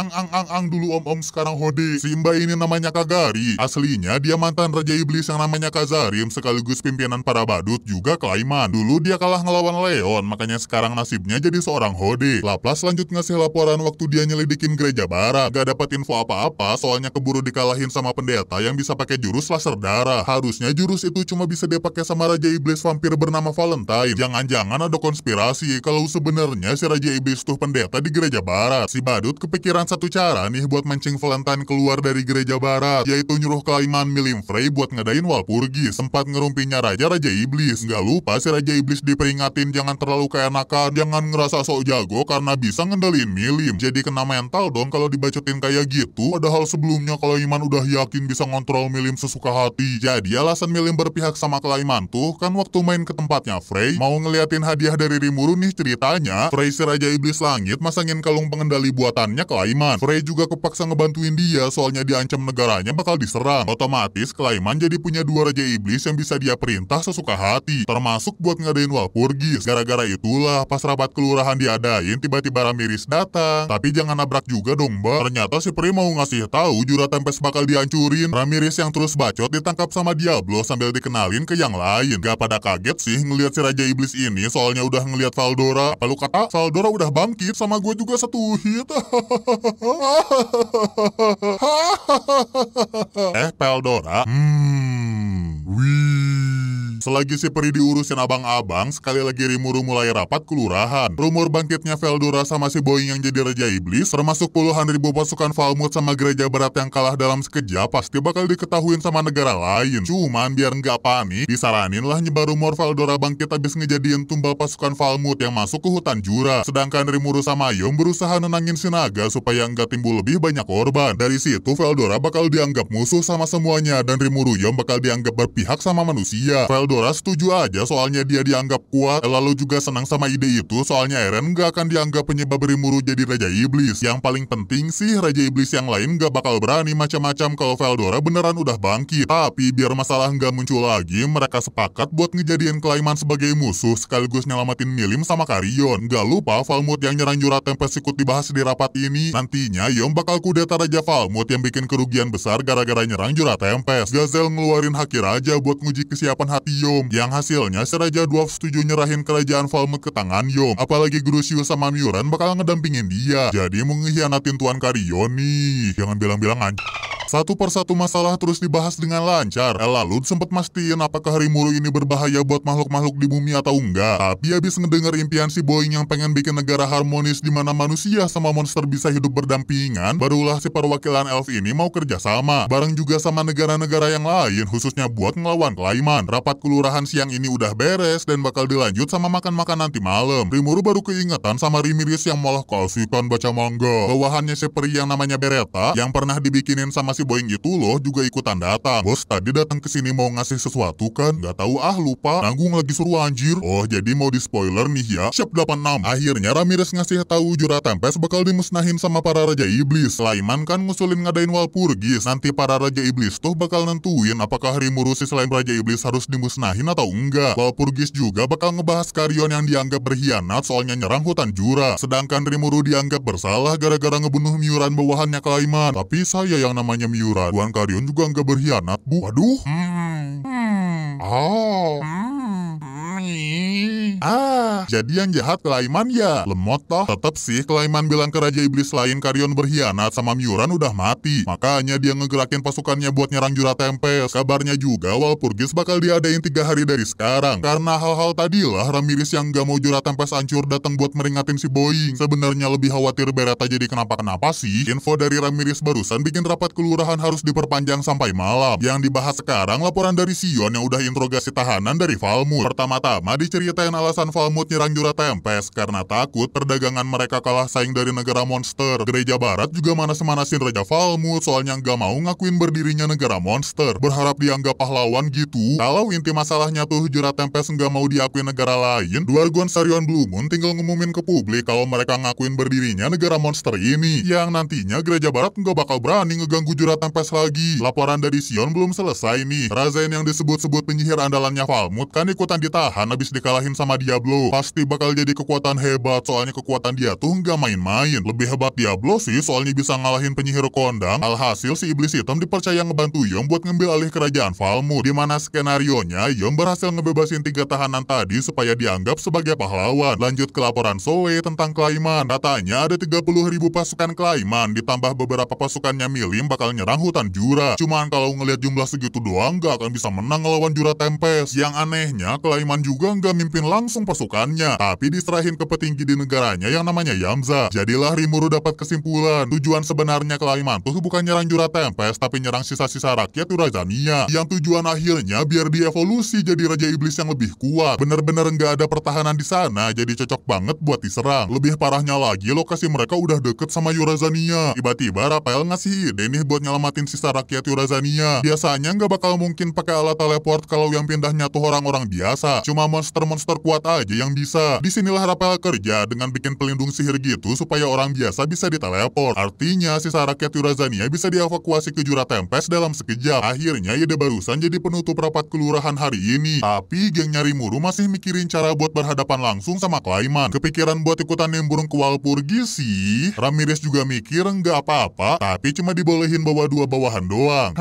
dulu om-om sekarang hode. Si Mbak ini namanya Kagari. Aslinya dia mantan Raja Iblis yang namanya Kazarim, sekaligus pimpinan para badut juga Klaiman. Dulu dia kalah ngelawan Leon, makanya sekarang nasibnya jadi seorang hode. Laplas lanjut ngasih laporan waktu dia nyelidikin gereja barat. Gak dapat info apa-apa, soalnya keburu dikalahin sama pendeta yang bisa pakai jurus laser darah. Harusnya jurus itu cuma bisa dia pakai sama Raja Iblis vampir bernama Valentine. Jangan-jangan ada konspirasi kalau sebenarnya si Raja Iblis tuh pendeta di gereja barat. Si badut kepikiran satu cara nih buat mancing Valentine keluar dari gereja barat, yaitu nyuruh Klaiman milim Frey buat ngadain Walpurgis. Sempat ngerumpinya Raja Iblis. Nggak lupa si Raja Iblis diperingatin jangan terlalu keenakan, jangan ngerasa sok jago karena bisa ngendalin milim. Jadi kena mental dong kalau dibacotin kayak gitu. Padahal sebelumnya Klaiman udah yakin bisa ngontrol milim sesuka hati. Jadi alasan milim berpihak sama Klaiman tuh kan waktu main ke tempatnya Frey, mau ngeliatin hadiah dari Rimuru nih ceritanya. Frey si Raja Iblis Langit masangin kalung pengendali buatannya Klaiman. Frey juga kepaksa ngebantuin dia soalnya diancam negaranya bakal diserang. Otomatis Klaiman jadi punya 2 Raja Iblis yang bisa dia perintah sesuka hati, termasuk buat ngadain Walpurgis. Gara-gara itulah pas rapat kelurahan diadain tiba-tiba Ramirez datang. Tapi jangan nabrak juga dong mbak. Ternyata si Pri mau ngasih tahu Jura Tempest bakal dihancurin. Ramirez yang terus bacot ditangkap sama Diablo sambil dikenalin ke yang lain. Gak pada kaget sih ngelihat si Raja Iblis ini, soalnya udah ngelihat Veldora. Apa lu kata? Veldora udah bangkit, sama gue juga satu hit. Veldora? Selagi si Peri diurusin abang-abang, sekali lagi Rimuru mulai rapat kelurahan. Rumor bangkitnya Veldora sama si Boeing yang jadi Raja Iblis, termasuk puluhan ribu pasukan Falmouth sama gereja barat yang kalah dalam sekejap, pasti bakal diketahuin sama negara lain. Cuman biar nggak panik, disaranin lah nyebar rumor Veldora bangkit abis ngejadiin tumbal pasukan Falmouth yang masuk ke hutan Jura. Sedangkan Rimuru sama Yom berusaha nenangin si Naga supaya nggak timbul lebih banyak korban. Dari situ Veldora bakal dianggap musuh sama semuanya dan Rimuru Yom bakal dianggap berpihak sama manusia. Veldora Veldora setuju aja soalnya dia dianggap kuat, lalu juga senang sama ide itu soalnya Eren gak akan dianggap penyebab Rimuru jadi Raja Iblis. Yang paling penting sih Raja Iblis yang lain gak bakal berani macam-macam kalau Veldora beneran udah bangkit. Tapi biar masalah gak muncul lagi, mereka sepakat buat ngejadiin Clayman sebagai musuh sekaligus nyelamatin Milim sama Carrion. Gak lupa Falmouth yang nyerang Jura Tempest ikut dibahas di rapat ini. Nantinya Yom bakal kudeta Raja Falmouth yang bikin kerugian besar gara-gara nyerang Jura Tempest. Gazelle ngeluarin haki raja buat nguji kesiapan hati Yom. Yang hasilnya si Raja Dwarf setuju nyerahin kerajaan Falmouth ke tangan Yom. Apalagi Grucius sama Muran bakal ngedampingin dia. Jadi mau ngehianatin Tuan Carrion nih. Jangan bilang-bilang anjir. Satu persatu masalah terus dibahas dengan lancar. Lalu sempat mastiin apakah Rimuru ini berbahaya buat makhluk-makhluk di bumi atau enggak. Tapi habis ngedenger impian si Boeing yang pengen bikin negara harmonis di mana manusia sama monster bisa hidup berdampingan, barulah si perwakilan elf ini mau kerjasama. Bareng juga sama negara-negara yang lain, khususnya buat ngelawan Clayman. Rapat kelurahan siang ini udah beres dan bakal dilanjut sama makan-makan nanti malam. Rimuru baru keingetan sama Rimiris yang malah kasihkan baca manga. Bawahannya si peri yang namanya Beretta, yang pernah dibikinin sama si Boeing itu loh juga ikutan datang. Bos tadi datang ke sini mau ngasih sesuatu kan? Gak tahu lupa. Nanggung lagi seru anjir. Oh jadi mau di spoiler nih ya. Siap 86. Akhirnya Ramirez ngasih tahu Jura Tempest bakal dimusnahin sama para Raja Iblis. Clayman kan ngusulin ngadain Walpurgis. Nanti para Raja Iblis tuh bakal nentuin apakah Rimuru si selain Raja Iblis harus dimusnahin atau enggak. Walpurgis juga bakal ngebahas Carrion yang dianggap berkhianat soalnya nyerang hutan Jura. Sedangkan Rimuru dianggap bersalah gara-gara ngebunuh Muran bawahannya Clayman. Tapi saya yang namanya Muran, Tuan Carrion juga nggak berkhianat, Bu. Waduh. Jadi yang jahat Clayman ya? Lemot toh. Tetep sih Clayman bilang ke Raja Iblis lain Carrion berkhianat sama Muran udah mati. Makanya dia ngegerakin pasukannya buat nyerang Jura Tempest. Kabarnya juga Walpurgis bakal diadain 3 hari dari sekarang. Karena hal-hal tadilah Ramirez yang gak mau Jura Tempest hancur datang buat meringatin si Boeing. Sebenarnya lebih khawatir Beretta jadi kenapa-kenapa sih. Info dari Ramirez barusan bikin rapat kelurahan harus diperpanjang sampai malam. Yang dibahas sekarang laporan dari Sion yang udah interogasi tahanan dari Falmouth. Pertama-tama diceritain alasan Falmouth nyerang Jura Tempest karena takut perdagangan mereka kalah saing dari negara monster. Gereja Barat juga manas-manasin Raja Falmouth soalnya nggak mau ngakuin berdirinya negara monster. Berharap dianggap pahlawan gitu. Kalau inti masalahnya tuh Jura Tempest nggak mau diakui negara lain, Dwargon Sarion Blue Moon tinggal ngumumin ke publik kalau mereka ngakuin berdirinya negara monster ini. Yang nantinya Gereja Barat nggak bakal berani ngeganggu Jura Tempest lagi. Laporan dari Sion belum selesai nih. Razain yang disebut-sebut penyihir andalannya Falmouth kan ikutan ditahan habis dikalahin sama Diablo. Pasti bakal jadi kekuatan hebat soalnya kekuatan dia tuh nggak main-main. Lebih hebat Diablo sih soalnya bisa ngalahin penyihir kondang. Alhasil si iblis hitam dipercaya ngebantu Yom buat ngambil alih kerajaan Falmouth. Dimana skenarionya Yom berhasil ngebebasin 3 tahanan tadi supaya dianggap sebagai pahlawan. Lanjut ke laporan Zoe tentang Clayman. Katanya ada 30.000 pasukan Clayman ditambah beberapa pasukannya Milim bakal nyerang hutan Jura. Cuman kalau ngelihat jumlah segitu doang gak akan bisa menang ngelawan Jura Tempest. Yang anehnya Clayman juga nggak mimpin langsung pasukannya, tapi diserahin ke petinggi di negaranya yang namanya Yamza. Jadilah Rimuru dapat kesimpulan, tujuan sebenarnya Clayman tuh bukan nyerang Jura Tempest, tapi nyerang sisa-sisa rakyat Urazania. Yang tujuan akhirnya biar dievolusi jadi Raja Iblis yang lebih kuat. Bener-bener nggak ada pertahanan di sana, jadi cocok banget buat diserang. Lebih parahnya lagi, lokasi mereka udah deket sama Urazania. Tiba-tiba Raphael ngasih ide nih buat nyelamatin sisa rakyat Urazania. Biasanya nggak bakal mungkin pakai alat teleport kalau yang pindahnya tuh orang-orang biasa. Cuma monster-monster kuat aja yang bisa. Disinilah Raphael kerja dengan bikin pelindung sihir gitu supaya orang biasa bisa diteleport. Artinya sisa rakyat Urazania bisa dievakuasi ke Jura Tempest dalam sekejap. Akhirnya ide barusan jadi penutup rapat kelurahan hari ini. Tapi gengnya Rimuru masih mikirin cara buat berhadapan langsung sama Clayman. Kepikiran buat ikutan nimbrung ke Walpurgis sih. Ramirez juga mikir nggak apa-apa, tapi cuma dibolehin bawa 2 bawahan doang.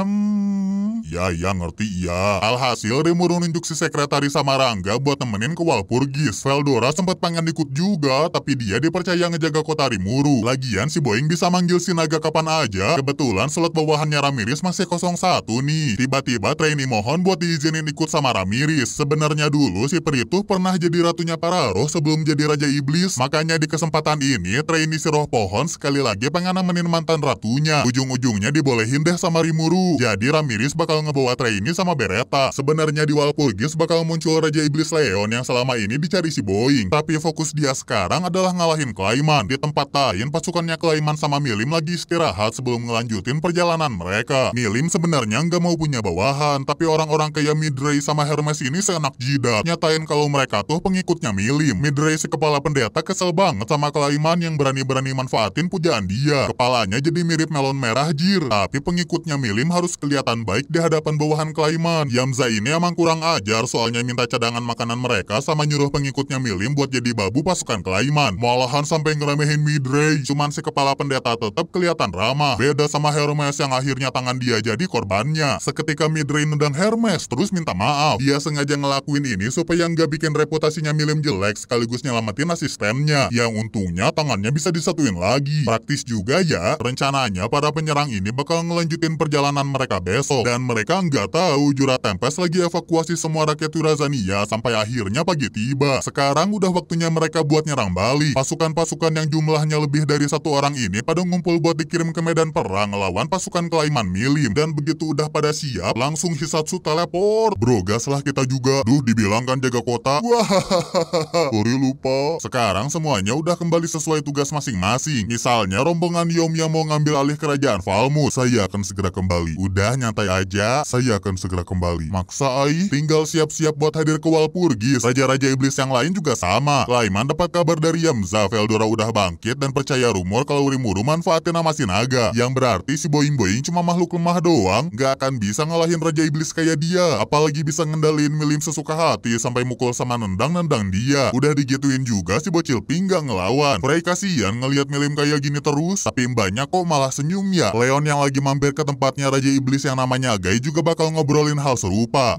Ya ngerti ya. Alhasil Rimuru nunjuk si sekretaris sama Rangga buat nemenin ke Walpurgis. Veldora sempat pengen ikut juga, tapi dia dipercaya ngejaga kota Rimuru. Lagian si Boeing bisa manggil si naga kapan aja. Kebetulan slot bawahannya Ramirez masih 01 nih. Tiba-tiba trainee mohon buat diizinin ikut sama Ramirez. Sebenarnya dulu si peri tuh pernah jadi ratunya para roh sebelum jadi Raja Iblis. Makanya di kesempatan ini trainee si roh pohon sekali lagi pengen nemenin mantan ratunya. Ujung-ujungnya dibolehin deh sama Rimuru. Jadi Ramirez bakal bakal ngebawa Trainee sama Beretta. Sebenarnya di Walpurgis bakal muncul Raja Iblis Leon yang selama ini dicari si Boing. Tapi fokus dia sekarang adalah ngalahin Clayman. Di tempat lain, pasukannya Clayman sama Milim lagi istirahat sebelum ngelanjutin perjalanan mereka. Milim sebenarnya nggak mau punya bawahan, tapi orang-orang kayak Midray sama Hermes ini seenak jidat nyatain kalau mereka tuh pengikutnya Milim. Midray si kepala pendeta kesel banget sama Clayman yang berani-berani manfaatin pujaan dia. Kepalanya jadi mirip melon merah jir. Tapi pengikutnya Milim harus kelihatan baik di hadapan bawahan Clayman. Yamza ini emang kurang ajar soalnya minta cadangan makanan mereka sama nyuruh pengikutnya Milim buat jadi babu pasukan Clayman. Malahan sampai ngeremehin Midray. Cuman si kepala pendeta tetap kelihatan ramah. Beda sama Hermes yang akhirnya tangan dia jadi korbannya. Seketika Midray nendang Hermes terus minta maaf. Dia sengaja ngelakuin ini supaya nggak bikin reputasinya Milim jelek sekaligus nyelamatin asistennya. Yang untungnya tangannya bisa disatuin lagi. Praktis juga ya. Rencananya para penyerang ini bakal ngelanjutin perjalanan mereka besok. Dan mereka nggak tahu Jura Tempest lagi evakuasi semua rakyat Urazania sampai akhirnya pagi tiba. Sekarang udah waktunya mereka buat nyerang balik. Pasukan-pasukan yang jumlahnya lebih dari satu orang ini pada ngumpul buat dikirim ke medan perang ngelawan pasukan Clayman Milim. Dan begitu udah pada siap, langsung Hisatsu teleport. Bro, gas lah kita juga. Duh, dibilang kan jaga kota. Wah, sorry lupa. Sekarang semuanya udah kembali sesuai tugas masing-masing. Misalnya rombongan Yom yang mau ngambil alih kerajaan Falmouth. Saya akan segera kembali. Udah nyantai aja, saya akan segera kembali. Maksa ai, tinggal siap-siap buat hadir ke Walpurgis. Raja-raja iblis yang lain juga sama. Clayman dapat kabar dari Yamza, Veldora udah bangkit dan percaya rumor kalau Rimuru manfaatin nama Sinaga. Yang berarti si Boing-Boing cuma makhluk lemah doang, gak akan bisa ngalahin raja iblis kayak dia. Apalagi bisa ngendaliin Milim sesuka hati sampai mukul sama nendang-nendang dia. Udah digituin juga si bocil Pink gak ngelawan. Frey kasihan ngelihat Milim kayak gini terus, tapi mbaknya kok malah senyum ya. Leon yang lagi mampir ke tempatnya raja iblis yang namanya Gai juga bakal ngobrolin hal serupa.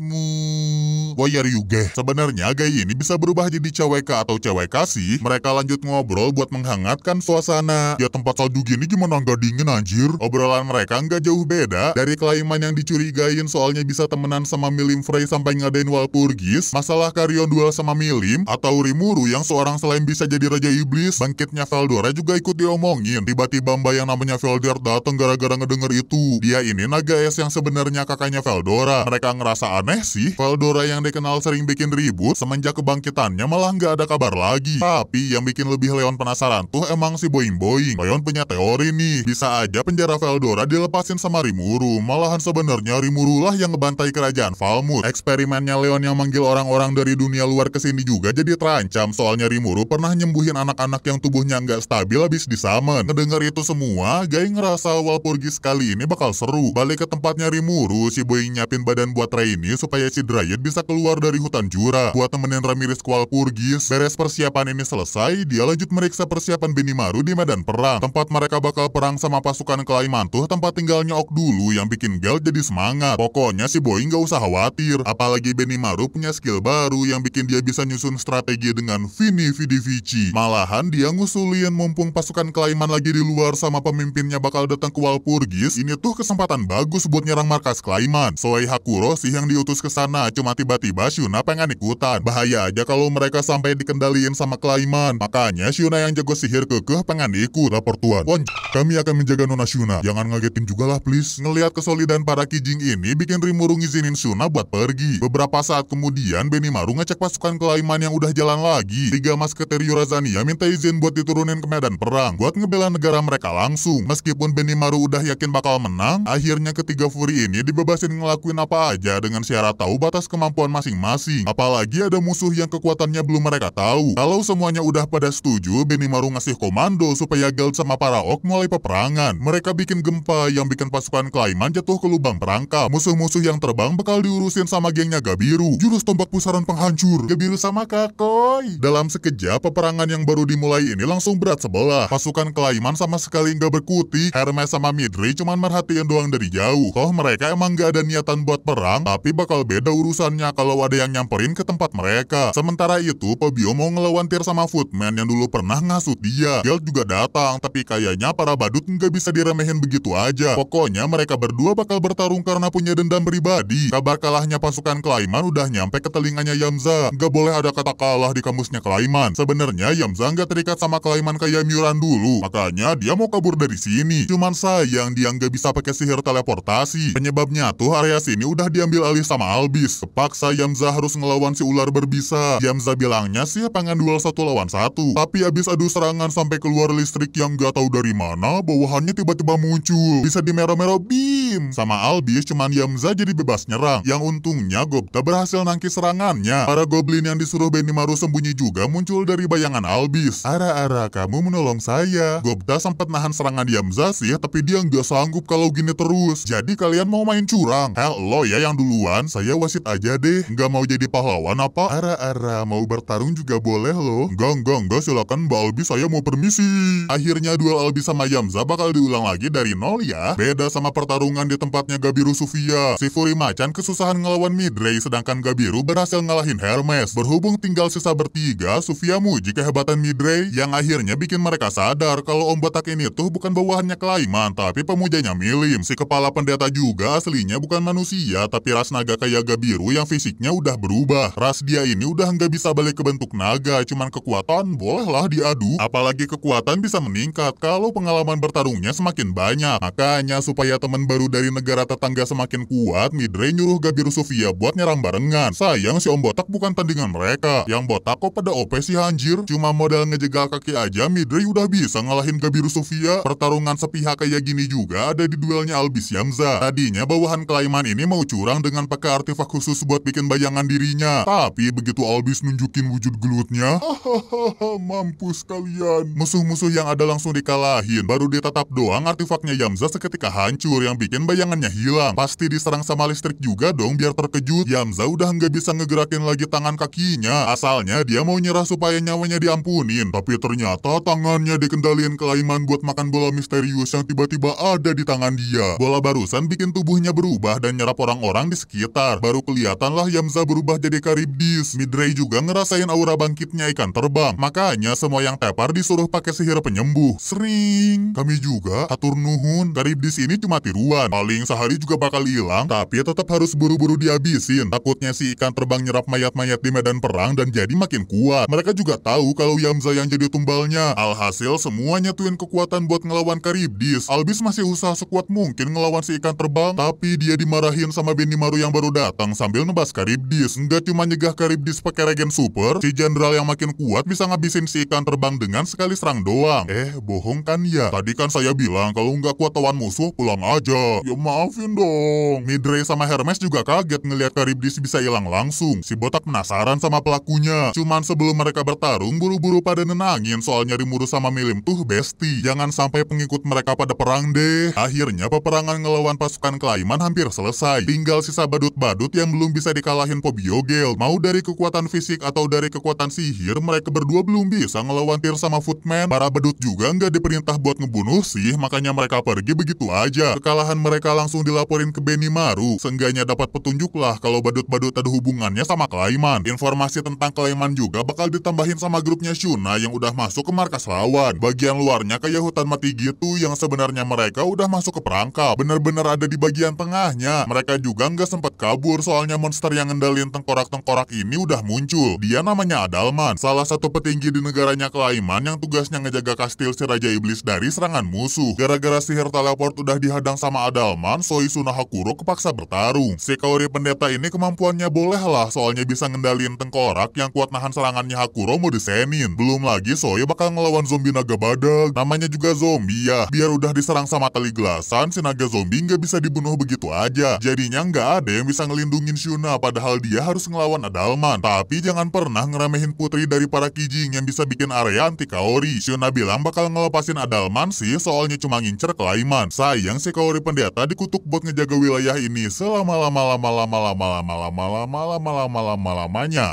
Wayar Yuge. Sebenarnya Gai ini bisa berubah jadi cewek atau cewek sih. Mereka lanjut ngobrol buat menghangatkan suasana. Ya tempat salju gini gimana nggak dingin anjir? Obrolan mereka nggak jauh beda dari Clayman yang dicurigain soalnya bisa temenan sama Milim Frey sampai ngadain Walpurgis. Masalah Carrion duel sama Milim atau Rimuru yang seorang selain bisa jadi raja iblis. Bangkitnya Veldora juga ikut diomongin. Tiba-tiba mbak yang namanya Velder datang gara-gara ngedenger itu. Dia ini naga es yang sebenarnya kakaknya Veldora. Mereka ngerasa aneh sih. Veldora yang dikenal sering bikin ribut semenjak kebangkitannya malah nggak ada kabar lagi. Tapi yang bikin lebih Leon penasaran tuh emang si Boing-Boing. Leon punya teori nih. Bisa aja penjara Veldora dilepasin sama Rimuru. Malahan sebenarnya Rimuru lah yang ngebantai kerajaan Falmouth. Eksperimennya Leon yang manggil orang-orang dari dunia luar kesini juga jadi terancam. Soalnya Rimuru pernah nyembuhin anak-anak yang tubuhnya nggak stabil habis disamen. Ngedenger itu semua, Gai ngerasa Walpurgis kali ini bakal seru. Balik ke tempatnya Rimuru, si Boing nyiapin badan buat Trainee supaya si Dryad bisa keluar dari hutan Jura. Buat temenin Ramirez ke Walpurgis. Beres persiapan ini selesai, dia lanjut meriksa persiapan Benimaru di medan perang. Tempat mereka bakal perang sama pasukan Clayman tuh tempat tinggalnya Ok dulu yang bikin Geld jadi semangat. Pokoknya si Boing gak usah khawatir. Apalagi Benimaru punya skill baru yang bikin dia bisa nyusun strategi dengan Vini Vidi Vici. Malahan dia ngusulin mumpung pasukan Clayman lagi di luar sama pemimpinnya bakal datang ke Walpurgis. Ini tuh kesempatan bagus buat nyerang markas Clayman. Soei Hakuro sih yang diutus ke sana, cuma tiba-tiba Shuna pengen ikutan. Bahaya aja kalau mereka sampai dikendaliin sama Clayman. Makanya Shuna yang jago sihir kekeh pengen ikut. Lapor tuan. Kami akan menjaga Nona Shuna. Jangan ngagetin juga lah please. Ngelihat kesolidan para Kijing ini bikin Rimuru ngizinin Shuna buat pergi. Beberapa saat kemudian Benimaru ngecek pasukan Clayman yang udah jalan lagi. 3 masketer Urazania minta izin buat diturunin ke medan perang buat ngebela negara mereka langsung. Meskipun Benimaru udah yakin bakal menang, akhirnya ketiga Fury ini dibebasin ngelakuin apa aja dengan syarat tahu batas kemampuan masing-masing. Apalagi ada musuh yang kekuatannya belum mereka tahu. Kalau semuanya udah pada setuju, Benimaru ngasih komando supaya Geld sama para Ok mulai peperangan. Mereka bikin gempa yang bikin pasukan Clayman jatuh ke lubang perangkap. Musuh-musuh yang terbang bakal diurusin sama gengnya Gabiru. Jurus tombak pusaran penghancur. Gabiru sama Kakoi. Dalam sekejap, peperangan yang baru dimulai ini langsung berat sebelah. Pasukan Clayman sama sekali nggak berkutik. Hermes sama Midray cuman merhatiin doang dari jauh. Toh mereka emang nggak ada niatan buat perang, tapi bakal beda urusannya kalau ada yang nyamperin ke tempat mereka. Sementara itu, Pobio mau ngelawan Tear sama Footman yang dulu pernah ngasut dia. Geld juga datang, tapi kayaknya para badut nggak bisa diremehin begitu aja. Pokoknya mereka berdua bakal bertarung karena punya dendam pribadi. Kabar kalahnya pasukan Klaiman udah nyampe ke telinganya Yamza. Nggak boleh ada kata kalah di kamusnya Klaiman. Sebenarnya Yamza nggak terikat sama Klaiman kayak Myuran dulu, makanya dia mau kabur dari sini. Cuman sayang dia nggak bisa pakai sihir teleportasi. Penyebabnya tuh area sini udah diambil alih sama Albis. Kepaksa Yamza harus ngelawan si ular berbisa. Yamza bilangnya sih pengen duel 1 lawan 1, tapi abis adu serangan sampai keluar listrik yang nggak tahu dari mana, bawahannya tiba-tiba muncul. Bisa di mero-mero beam sama Albis, cuman Yamza jadi bebas nyerang. Yang untungnya Gobta berhasil nangkis serangannya. Para goblin yang disuruh Benimaru sembunyi juga muncul dari bayangan Albis. Ara-ara, kamu menolong saya. Gobta sempat nahan serangan Yamza sih, tapi dia nggak sanggup kalau gini terus. Jadi kalian mau main curang? Lo ya yang duluan, saya wasit aja deh. Nggak mau jadi pahlawan apa? Ara-ara, mau bertarung juga boleh loh. Enggak, silakan Mbak Albis, saya mau permisi. Akhirnya duel Albis sama Yamza bakal diulang lagi dari nol ya. Beda sama pertarungan di tempatnya Gabiru Sofia. Si Furimacan kesusahan ngelawan Midray, sedangkan Gabiru berhasil ngalahin Hermes. Berhubung tinggal sisa bertiga, Sofia muji kehebatan Midray yang akhirnya bikin mereka sadar kalau Om Botak ini tuh bukan bawahannya Klaiman, tapi pemujanya Milim. Si kepala pendeta juga aslinya bukan manusia, tapi ras naga kayak Gabiru yang fisiknya udah berubah. Ras dia ini udah nggak bisa balik ke bentuk naga, cuman kekuatan bolehlah diadu. Apalagi kekuatan bisa meningkat kalau pengalaman bertarungnya semakin banyak. Makanya supaya teman baru dari negara tetangga semakin kuat, Midray nyuruh Gabiru Sofia buat nyerang barengan. Sayang si Om Botak bukan tandingan mereka. Yang botak kok pada OP sih anjir. Cuma modal ngejegal kaki aja Midray udah bisa ngalahin Gabiru Sofia. Pertarungan sepihak kayak gini juga ada di duelnya Albis Yamza. Tadinya bawahan Klaiman ini mau curang dengan pakai artefak khusus buat bikin bayangan dirinya. Tapi begitu Albis nunjukin wujud gelutnya, hahaha, mampus kalian. Musuh-musuh yang ada langsung dikalahin. Baru ditatap doang artefaknya Yamza seketika hancur yang bikin bayangannya hilang. Pasti diserang sama listrik juga dong biar terkejut. Yamza udah nggak bisa ngegerakin lagi tangan kakinya. Asalnya dia mau nyerah supaya nyawanya diampunin, tapi ternyata tangannya dikendaliin Klaiman buat makan bola misterius yang tiba-tiba ada di tangan dia. Bola barusan bikin tubuhnya berubah dan nyerap orang-orang di sekitar. Baru kelihatanlah Yamza berubah jadi Karibdis. Midray juga ngerasain aura bangkitnya ikan terbang. Makanya semua yang tepar disuruh pakai sihir penyembuh. Sering. Kami juga atur nuhun. Karibdis ini cuma tiruan. Paling sehari juga bakal hilang, tapi tetap harus buru-buru dihabisin. Takutnya si ikan terbang nyerap mayat-mayat di medan perang dan jadi makin kuat. Mereka juga tahu kalau Yamza yang jadi tumbalnya. Alhasil semuanya nyatuin kekuatan buat ngelawan Karibdis. Albis masih usaha sekuat mungkin ngelawan si ikan terbang, tapi dia dimarahin sama Benimaru yang baru datang sambil nebas Karibdis. Nggak cuma nyegah Karibdis pakai regen super, si jenderal yang makin kuat bisa ngabisin si ikan terbang dengan sekali serang doang. Bohong kan ya? Tadi kan saya bilang kalau nggak kuat lawan musuh pulang aja. Ya maafin dong. Midray sama Hermes juga kaget ngeliat Karibdis bisa hilang langsung. Si botak penasaran sama pelakunya. Cuman sebelum mereka bertarung, buru-buru pada nenangin soal nyari Muru sama Milim tuh besti. Jangan sampai pengikut mereka pada perang deh. Akhirnya peperangan ngelawan pasukan Klaiman hampir selesai. Tinggal sisa badut-badut yang belum bisa dikalahin Pobio Geld. Mau dari kekuatan fisik atau dari kekuatan sihir, mereka berdua belum bisa ngelawan Tear sama Footman. Para badut juga nggak diperintah buat ngebunuh sih, makanya mereka pergi begitu aja. Kekalahan mereka langsung dilaporin ke Benimaru. Seenggaknya dapat petunjuk lah kalau badut-badut ada hubungannya sama Klaiman. Informasi tentang Klaiman juga bakal ditambahin sama grupnya Shuna yang udah masuk ke markas lawan. Bagian luarnya kayak hutan mati gitu yang sebenarnya mereka udah masuk ke perangkap. Bener-bener ada di bagian tengahnya. Mereka juga nggak sempat kabur soalnya monster yang ngendalin tengkorak-tengkorak ini udah muncul. Dia namanya Adalman, salah satu petinggi di negaranya Klaiman yang tugasnya ngejaga kastil si Raja Iblis dari serangan musuh. Gara-gara sihir teleport udah dihadang sama Adalman, Soisuna Hakuro kepaksa bertarung. Si Kaori pendeta ini kemampuannya boleh lah soalnya bisa ngendalin tengkorak yang kuat nahan serangannya Hakuro mau disenin. Belum lagi Soi bakal ngelawan zombie naga badak. Namanya juga zombie ya. Biar udah diserang sama tali gelasan, si naga zombie nggak bisa dibunuh begitu aja. Jadinya nggak ada yang bisa ngelindungin Shuna padahal dia harus ngelawan Adalman. Tapi jangan pernah ngeremehin putri dari para kijing yang bisa bikin area anti Kaori. Shuna bilang bakal ngelepasin Adalman sih soalnya cuma ngincer Klaiman. Sayang si Kaori pendeta dikutuk buat ngejaga wilayah ini selama-lamanya.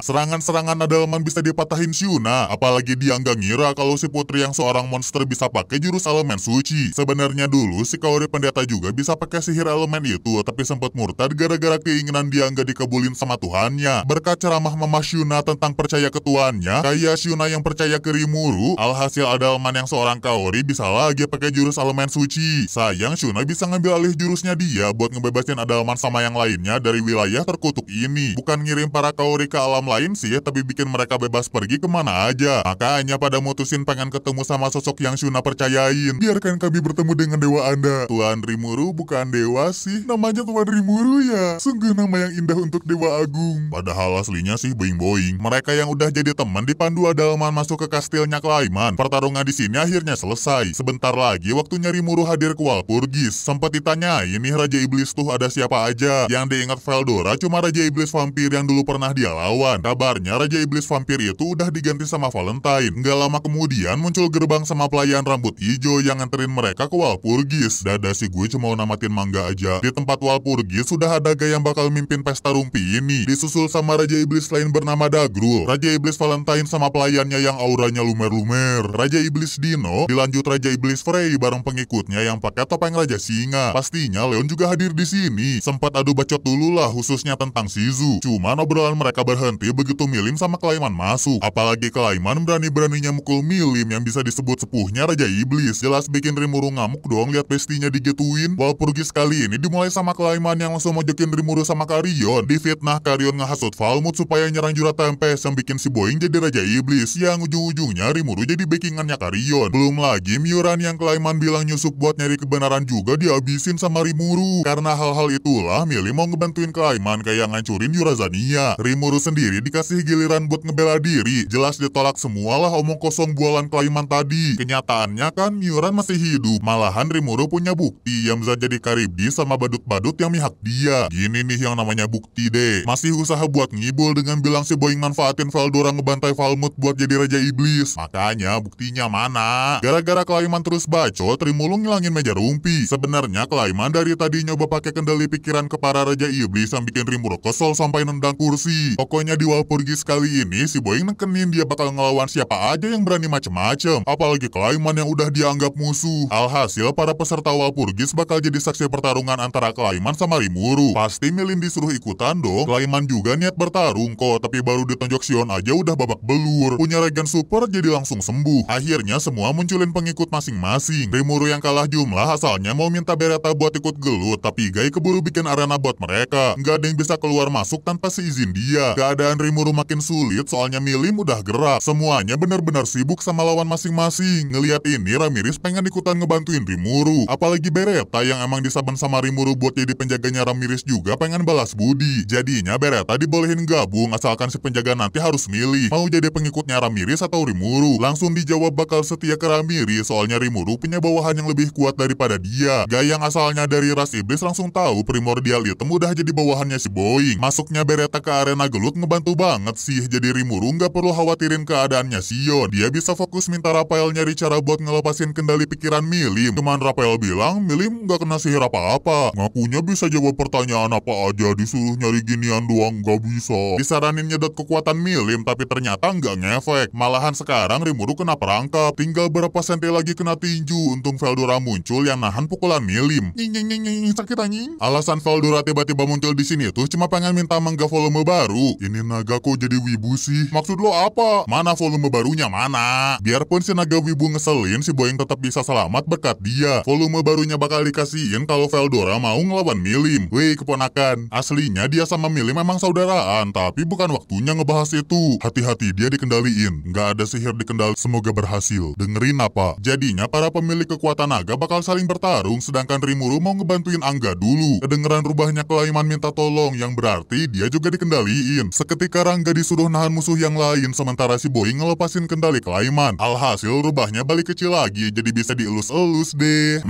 Serangan-serangan Adalman bisa dipatahin Shuna. Apalagi dia nggak ngira kalau si putri yang seorang monster bisa pakai jurus elemen suci. Sebenarnya dulu si Kaori pendeta juga bisa pakai sihir elemen itu, tapi sempat murtad gara-gara keinginan dia nggak dikabulin dikabulin sama Tuhannya. Berkat ceramah Mama Shuna tentang percaya ke Tuhannya, kayak Shuna yang percaya ke Rimuru, alhasil Adalman yang seorang Kaori bisa lagi pakai jurus elemen suci. Sayang Shuna bisa ngambil alih jurusnya dia buat ngebebasin Adalman sama yang lainnya dari wilayah terkutuk ini. Bukan ngirim para Kaori ke alam lain sih, tapi bikin mereka bebas pergi kemana aja. Makanya pada mutusin pengen ketemu sama sosok yang Shuna percayain. Biarkan kami bertemu dengan dewa Anda. Tuan Rimuru bukan dewa sih, namanya Tuan Rimuru ya. Sungguh nama yang indah untuk dewa agung. Padahal aslinya sih boing-boing. Mereka yang udah jadi teman dipandu Adalman masuk ke kastilnya Klaiman. Pertarungan di sini akhirnya selesai. Sebentar lagi waktunya Rimuru hadir ke Walpurgis. Sempat ditanyain nih Raja Iblis tuh ada siapa aja. Yang diingat Veldora cuma Raja Iblis vampir yang dulu pernah dia lawan. Kabarnya Raja Iblis vampir itu udah diganti sama Valentine. Nggak lama kemudian muncul gerbang sama pelayan rambut hijau yang nganterin mereka ke Walpurgis. Dada si gue cuma mau namatin mangga aja. Di tempat Walpurgis sudah ada gaya yang bakal mimpin pesta rumpi ini. Disusul sama Raja Iblis lain bernama Dagrul, Raja Iblis Valentine sama pelayannya yang auranya lumer-lumer, Raja Iblis Dino, dilanjut Raja Iblis Frey bareng pengikutnya yang pakai topeng Raja Singa. Pastinya Leon juga hadir di sini. Sempat adu bacot dulu lah khususnya tentang Shizu. Cuman obrolan mereka berhenti begitu Milim sama Klaiman masuk. Apalagi Klaiman berani-beraninya mukul Milim yang bisa disebut sepuhnya Raja Iblis. Jelas bikin Rimuru ngamuk dong lihat bestinya digituin. Walpurgis kali ini dimulai sama Klaiman yang langsung mojokin Rimuru sama Karion. Difitnah Karion ngehasut Valmut supaya nyerang Jura Tempest yang bikin si Boing jadi Raja Iblis. Yang ujung-ujungnya Rimuru jadi backingannya Karion. Belum lagi Miuran yang Klaiman bilang nyusup buat nyari kebenaran juga dihabisin sama Rimuru. Karena hal-hal itulah Milim mau ngebantuin Klaiman kayak ngancurin Yurazania. Rimuru sendiri dikasih giliran buat ngebela diri. Jelas ditolak semualah omong kosong bualan Klaiman tadi. Kenyataannya kan Miuran masih hidup. Malahan Rimuru punya bukti yang bisa jadi Karibdi sama badut-badut yang mihak dia. Gini nih yang namanya bukti deh. Masih usaha buat ngibul dengan bilang si Boing manfaatin Veldora ngebantai Valmut buat jadi Raja Iblis. Makanya buktinya mana? Gara-gara Klaiman terus bacot, Rimuru ngilangin meja rumpi. Sebenarnya Klaiman dari tadi nyoba pakai kendali pikiran ke para Raja Iblis yang bikin Rimuru kesel sampai nendang kursi. Pokoknya di Walpurgis kali ini si Boing nekenin dia bakal ngelawan siapa aja yang berani macem-macem. Apalagi Klaiman yang udah dianggap musuh. Alhasil para peserta Walpurgis bakal jadi saksi pertarungan antara Klaiman sama Rimuru. Pasti Milim disuruh ikutan dong. Klaiman juga niat bertarung kok, tapi baru ditonjok Sion aja udah babak belur. Punya regen super jadi langsung sembuh. Akhirnya semua munculin pengikut masing-masing. Rimuru yang kalah jumlah asalnya mau minta Beretta buat ikut gelut, tapi Gai keburu bikin arena buat mereka. Nggak ada yang bisa keluar masuk tanpa seizin dia. Keadaan Rimuru makin sulit soalnya Milim udah gerak. Semuanya benar-benar sibuk sama lawan masing-masing. Ngeliat ini Ramirez pengen ikutan ngebantuin Rimuru. Apalagi Beretta yang emang disaban sama Rimuru buat jadi penjaganya Ramirez juga pengen balas budi. Jadinya Beretta dibolehin gabung asalkan si penjaga nanti harus milih mau jadi pengikutnya Ramirez atau Rimuru. Langsung dijawab bakal setia ke Ramirez soalnya Rimuru punya bawahan yang lebih kuat daripada dia. Gai yang asalnya dari ras iblis langsung tahu Primordial Item udah jadi bawahannya si Boing. Masuknya Beretta ke arena gelut ngebantu banget sih. Jadi Rimuru nggak perlu khawatirin keadaannya Sion. Dia bisa fokus minta Raphael nyari cara buat ngelepasin kendali pikiran Milim. Cuman Raphael bilang Milim nggak kena sihir apa-apa. Ngakunya bisa jawab pertanyaan apa aja, disuruh nyari ginian doang nggak bisa. Disaranin nyedot kekuatan Milim tapi ternyata nggak ngefek. Malahan sekarang Rimuru kena perangkap. Tinggal berapa senti lagi kena tinju. Untung Veldora muncul yang nahan pukulan Milim. Nying sakit anjing. Alasan Veldora tiba-tiba muncul di sini tuh cuma pengen minta mangga volume baru. Ini naga kok jadi wibu sih? Maksud lo apa? Mana volume barunya mana? Biarpun si naga wibu ngeselin, si Boing tetap bisa selamat berkat dia. Volume barunya bakal dikasihin kalau Veldora mau ngelawan Milim. Weh keponakan, aslinya dia sama Milim memang saudaraan, tapi bukan waktunya ngebahas itu. Hati-hati dia dikendaliin. Nggak ada sihir dikendali, semoga berhasil. Dengerin apa? Jadinya para pemilik kekuatan naga bakal saling bertarung, sedangkan Rimuru mau ngebantuin Angga dulu. Kedengeran rubahnya Klaiman minta tolong, yang berarti dia juga dikendaliin. Seketika Rangga disuruh nahan musuh yang lain, sementara si Boing ngelepasin kendali Klaiman. Alhasil rubahnya balik kecil lagi, jadi bisa dielus-elus deh.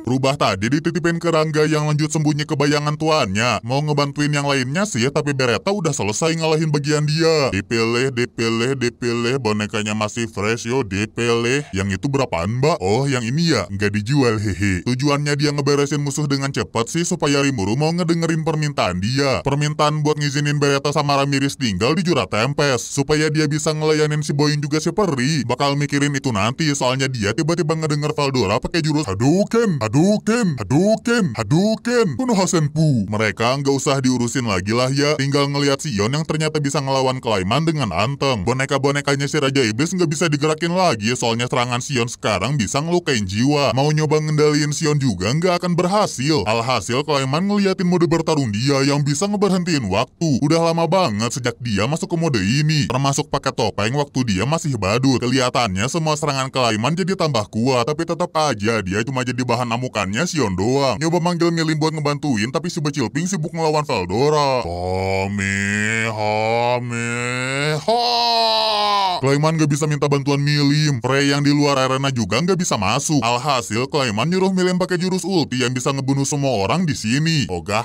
Rubah tadi dititipin ke Rangga yang lanjut sembunyi ke bayangan tuannya. Mau ngebantuin yang lainnya sih, tapi Beretta udah selesai ngalahin bagian dia. DPL, bonekanya masih fresh yo, DPL. Yang itu berapaan mbak? Oh yang ini ya, nggak dijual hehe. Tujuannya dia ngeberesin musuh dengan cepat sih, supaya Rimuru mau ngedengerin permintaan dia. Permintaan buat ngizinin Beretta sama Ramirez tinggal di Jura Tempest, supaya dia bisa ngelayanin si Boing juga si Peri. Bakal mikirin itu nanti, soalnya dia tiba-tiba ngedenger Veldora pakai jurus Hadouken. Hadouken, Hadouken, Hadouken, Konoha Senpu. Mereka nggak usah diurusin lagi lah ya, tinggal ngelihat Sion yang ternyata bisa ngelawan Clayman dengan anteng. Boneka-bonekanya si Raja Iblis nggak bisa digerakin lagi, soalnya serangan Sion sekarang bisa ngelukain jiwa. Mau nyoba ngendaliin Sion juga nggak akan berhasil. Alhasil Clayman ngeliatin mode bertarung dia yang bisa ngeberhentiin waktu. Udah lama banget sejak dia masuk ke mode ini, termasuk pakai topeng waktu dia masih badut. Kelihatannya semua serangan Clayman jadi tambah kuat, tapi tetap aja dia cuma jadi bahan amukannya Sion doang. Nyoba manggil Milim buat ngebantuin, tapi si Bocil Pink sibuk ngelawan Veldora. Kamehameha. Clayman gak bisa minta bantuan Milim. Frey yang di luar arena juga gak bisa masuk. Alhasil Clayman nyuruh Milim pakai jurus ulti yang bisa ngebunuh semua orang di sini. Ogah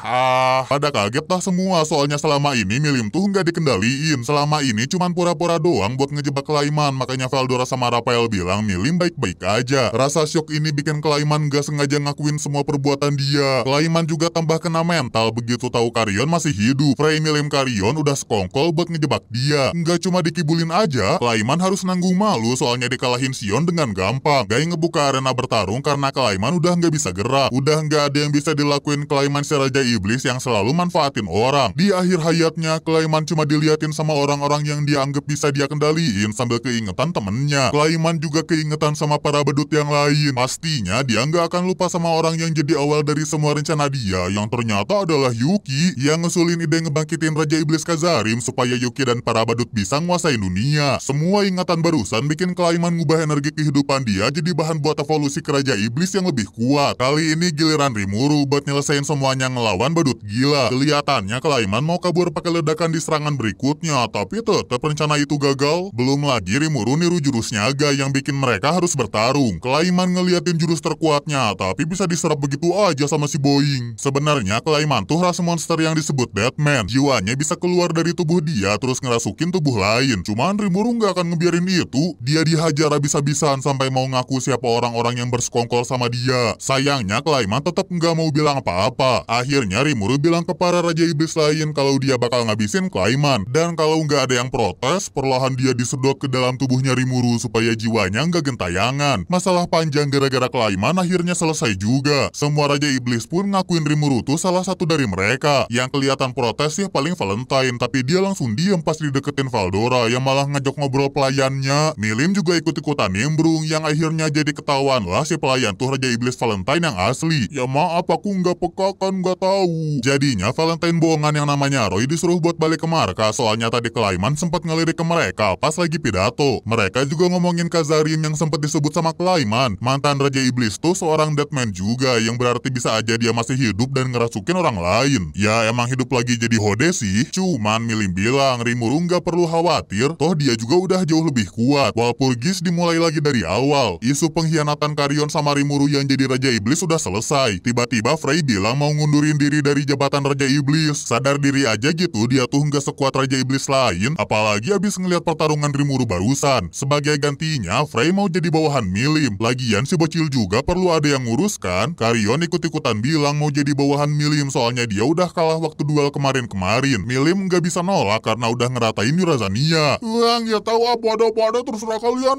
pada kaget dah semua, soalnya selama ini Milim tuh gak dikendaliin. Selama ini cuman pura-pura doang buat ngejebak Clayman. Makanya Veldora sama Raphael bilang Milim baik-baik aja. Rasa syok ini bikin Clayman gak sengaja ngakuin semua perbuatan dia. Clayman juga tambah kena mental begitu tahu Carrion masih hidup. Frey Milim Carrion udah sekongkol buat ngejebak dia. Nggak cuma dikibulin aja, Clayman harus nanggung malu soalnya dikalahin Sion dengan gampang. Gak ngebuka arena bertarung karena Clayman udah nggak bisa gerak. Udah nggak ada yang bisa dilakuin Clayman si Raja Iblis yang selalu manfaatin orang. Di akhir hayatnya, Clayman cuma diliatin sama orang-orang yang dia anggap bisa dia kendaliin sambil keingetan temennya. Clayman juga keingetan sama para bedut yang lain. Pastinya dia nggak akan lupa sama orang yang jadi awal dari semua rencana dia, yang ternyata adalah Yuki yang ngusulin ide ngebangkitin Raja Iblis Kazarim supaya Yuki dan para badut bisa nguasain dunia. Semua ingatan barusan bikin Clayman ngubah energi kehidupan dia jadi bahan buat evolusi ke Raja Iblis yang lebih kuat. Kali ini giliran Rimuru buat nyelesain semuanya ngelawan badut gila. Kelihatannya Clayman mau kabur pakai ledakan di serangan berikutnya, tapi tetap rencana itu gagal. Belum lagi Rimuru niru jurus Nyaga yang bikin mereka harus bertarung. Clayman ngeliatin jurus terkuatnya, tapi bisa diserap begitu aja sama si Boing. Sebenarnya Clayman tuh rasa monster yang disebut Batman. Jiwanya bisa keluar dari tubuh dia terus ngerasukin tubuh lain. Cuman Rimuru nggak akan ngebiarin itu. Dia dihajar habis-habisan sampai mau ngaku siapa orang-orang yang bersekongkol sama dia. Sayangnya Clayman tetap nggak mau bilang apa-apa. Akhirnya Rimuru bilang ke para Raja Iblis lain kalau dia bakal ngabisin Clayman. Dan kalau nggak ada yang protes, perlahan dia disedot ke dalam tubuhnya Rimuru supaya jiwanya nggak gentayangan. Masalah panjang gara-gara Clayman akhirnya selesai juga. Semua Raja Iblis pun ngakuin Rimuru tuh salah satu dari mereka. Yang kelihatan protes ya paling Valentine, tapi dia langsung diem pas dideketin Veldora yang malah ngajak ngobrol pelayannya. Milim juga ikut-ikutan nimbrung yang akhirnya jadi ketahuan lah si pelayan tuh Raja Iblis Valentine yang asli. Ya maaf aku nggak peka kan nggak tahu. Jadinya Valentine bohongan yang namanya Roy disuruh buat balik ke markas, soalnya tadi Clayman sempat ngelirik ke mereka pas lagi pidato. Mereka juga ngomongin Kazarim yang sempat disebut sama Clayman. Mantan Raja Iblis tuh seorang deadman juga, yang berarti bisa aja dia masih hidup dan ngerasukin orang lain. Ya emang hidup lagi jadi hode sih. Cuman Milim bilang Rimuru nggak perlu khawatir, toh dia juga udah jauh lebih kuat. Walpurgis dimulai lagi dari awal. Isu pengkhianatan Carrion sama Rimuru yang jadi Raja Iblis sudah selesai. Tiba-tiba Frey bilang mau ngundurin diri dari jabatan Raja Iblis. Sadar diri aja gitu dia tuh nggak sekuat Raja Iblis lain, apalagi abis ngeliat pertarungan Rimuru barusan. Sebagai gantinya Frey mau jadi bawahan Milim. Lagian si Bocil juga perlu ada yang ngurus kan. Carrion ikut-ikutan bilang mau jadi bawahan Milim soalnya dia udah kalah waktu duel kemarin-kemarin. Milim nggak bisa nolak karena udah ngeratain Yurazania. Ya tahu apa ada terserah kalian.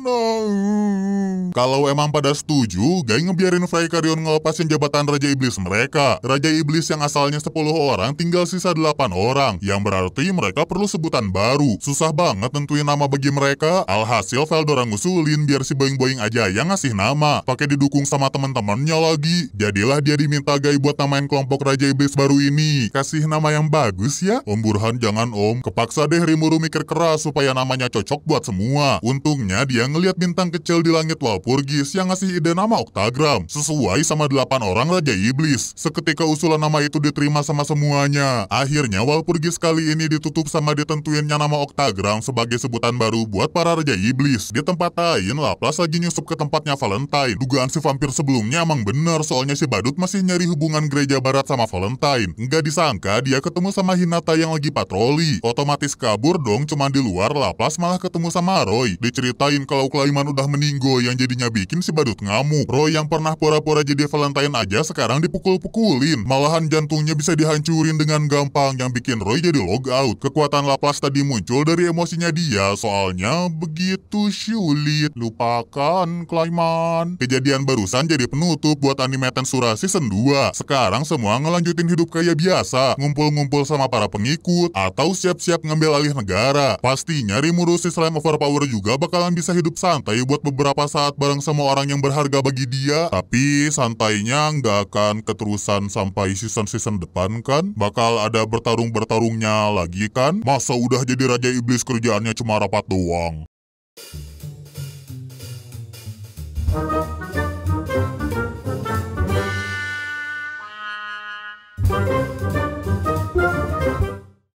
Kalau emang pada setuju, gak ngebiarin Frey Carrion ngelepasin jabatan Raja Iblis mereka. Raja Iblis yang asalnya 10 orang tinggal sisa 8 orang, yang berarti mereka perlu sebutan baru. Susah banget nentuin nama bagi mereka. Alhasil Veldora ngusulin biar si Boing-Boing aja yang ngasih nama, pakai didukung sama teman-temannya lagi. Jadilah dia diminta Gai buat namain kelompok Raja Iblis baru ini. Kasih nama yang bagus ya. Om Burhan jangan om. Kepaksa deh Rimuru mikir keras supaya namanya cocok buat semua. Untungnya dia ngeliat bintang kecil di langit Walpurgis yang ngasih ide nama Oktagram, sesuai sama 8 orang Raja Iblis. Seketika usulan nama itu diterima sama semuanya. Akhirnya Walpurgis kali ini ditutup sama ditentuinnya nama Oktagram sebagai sebutan baru buat para Raja Iblis. Di tempat lain, Laplas lagi nyusup ke tempatnya Valentine. Dugaan si vampir sebelumnya emang bener, soalnya si badut masih nyari hubungan gereja barat sama Valentine. Nggak disangka dia ketemu sama Hinata yang lagi patroli. Otomatis kabur dong, cuman di luar Laplas malah ketemu sama Roy. Diceritain kalau Clayman udah meninggal yang jadinya bikin si badut ngamuk. Roy yang pernah pura-pura jadi Valentine aja sekarang dipukul-pukulin. Malahan jantungnya bisa dihancurin dengan gampang yang bikin Roy jadi log out. Kekuatan Laplace tadi muncul dari emosinya dia, soalnya begitu sulit. Lupakan Clayman. Kejadian barusan jadi penutup buat anime Tensura season 2. Sekarang semua ngelanjutin hidup kayak biasa, ngumpul-ngumpul sama para pengikut, atau siap-siap ngambil alih negara. Pastinya Rimuru si Slime Overpower juga bakalan bisa hidup santai buat beberapa saat bareng sama orang yang berharga bagi dia. Tapi santainya nggak akan keterusan sampai season-season depan kan? Bakal ada bertarung-bertarungnya lagi kan? Masa udah jadi Raja Iblis kerjaannya cuma rapat doang?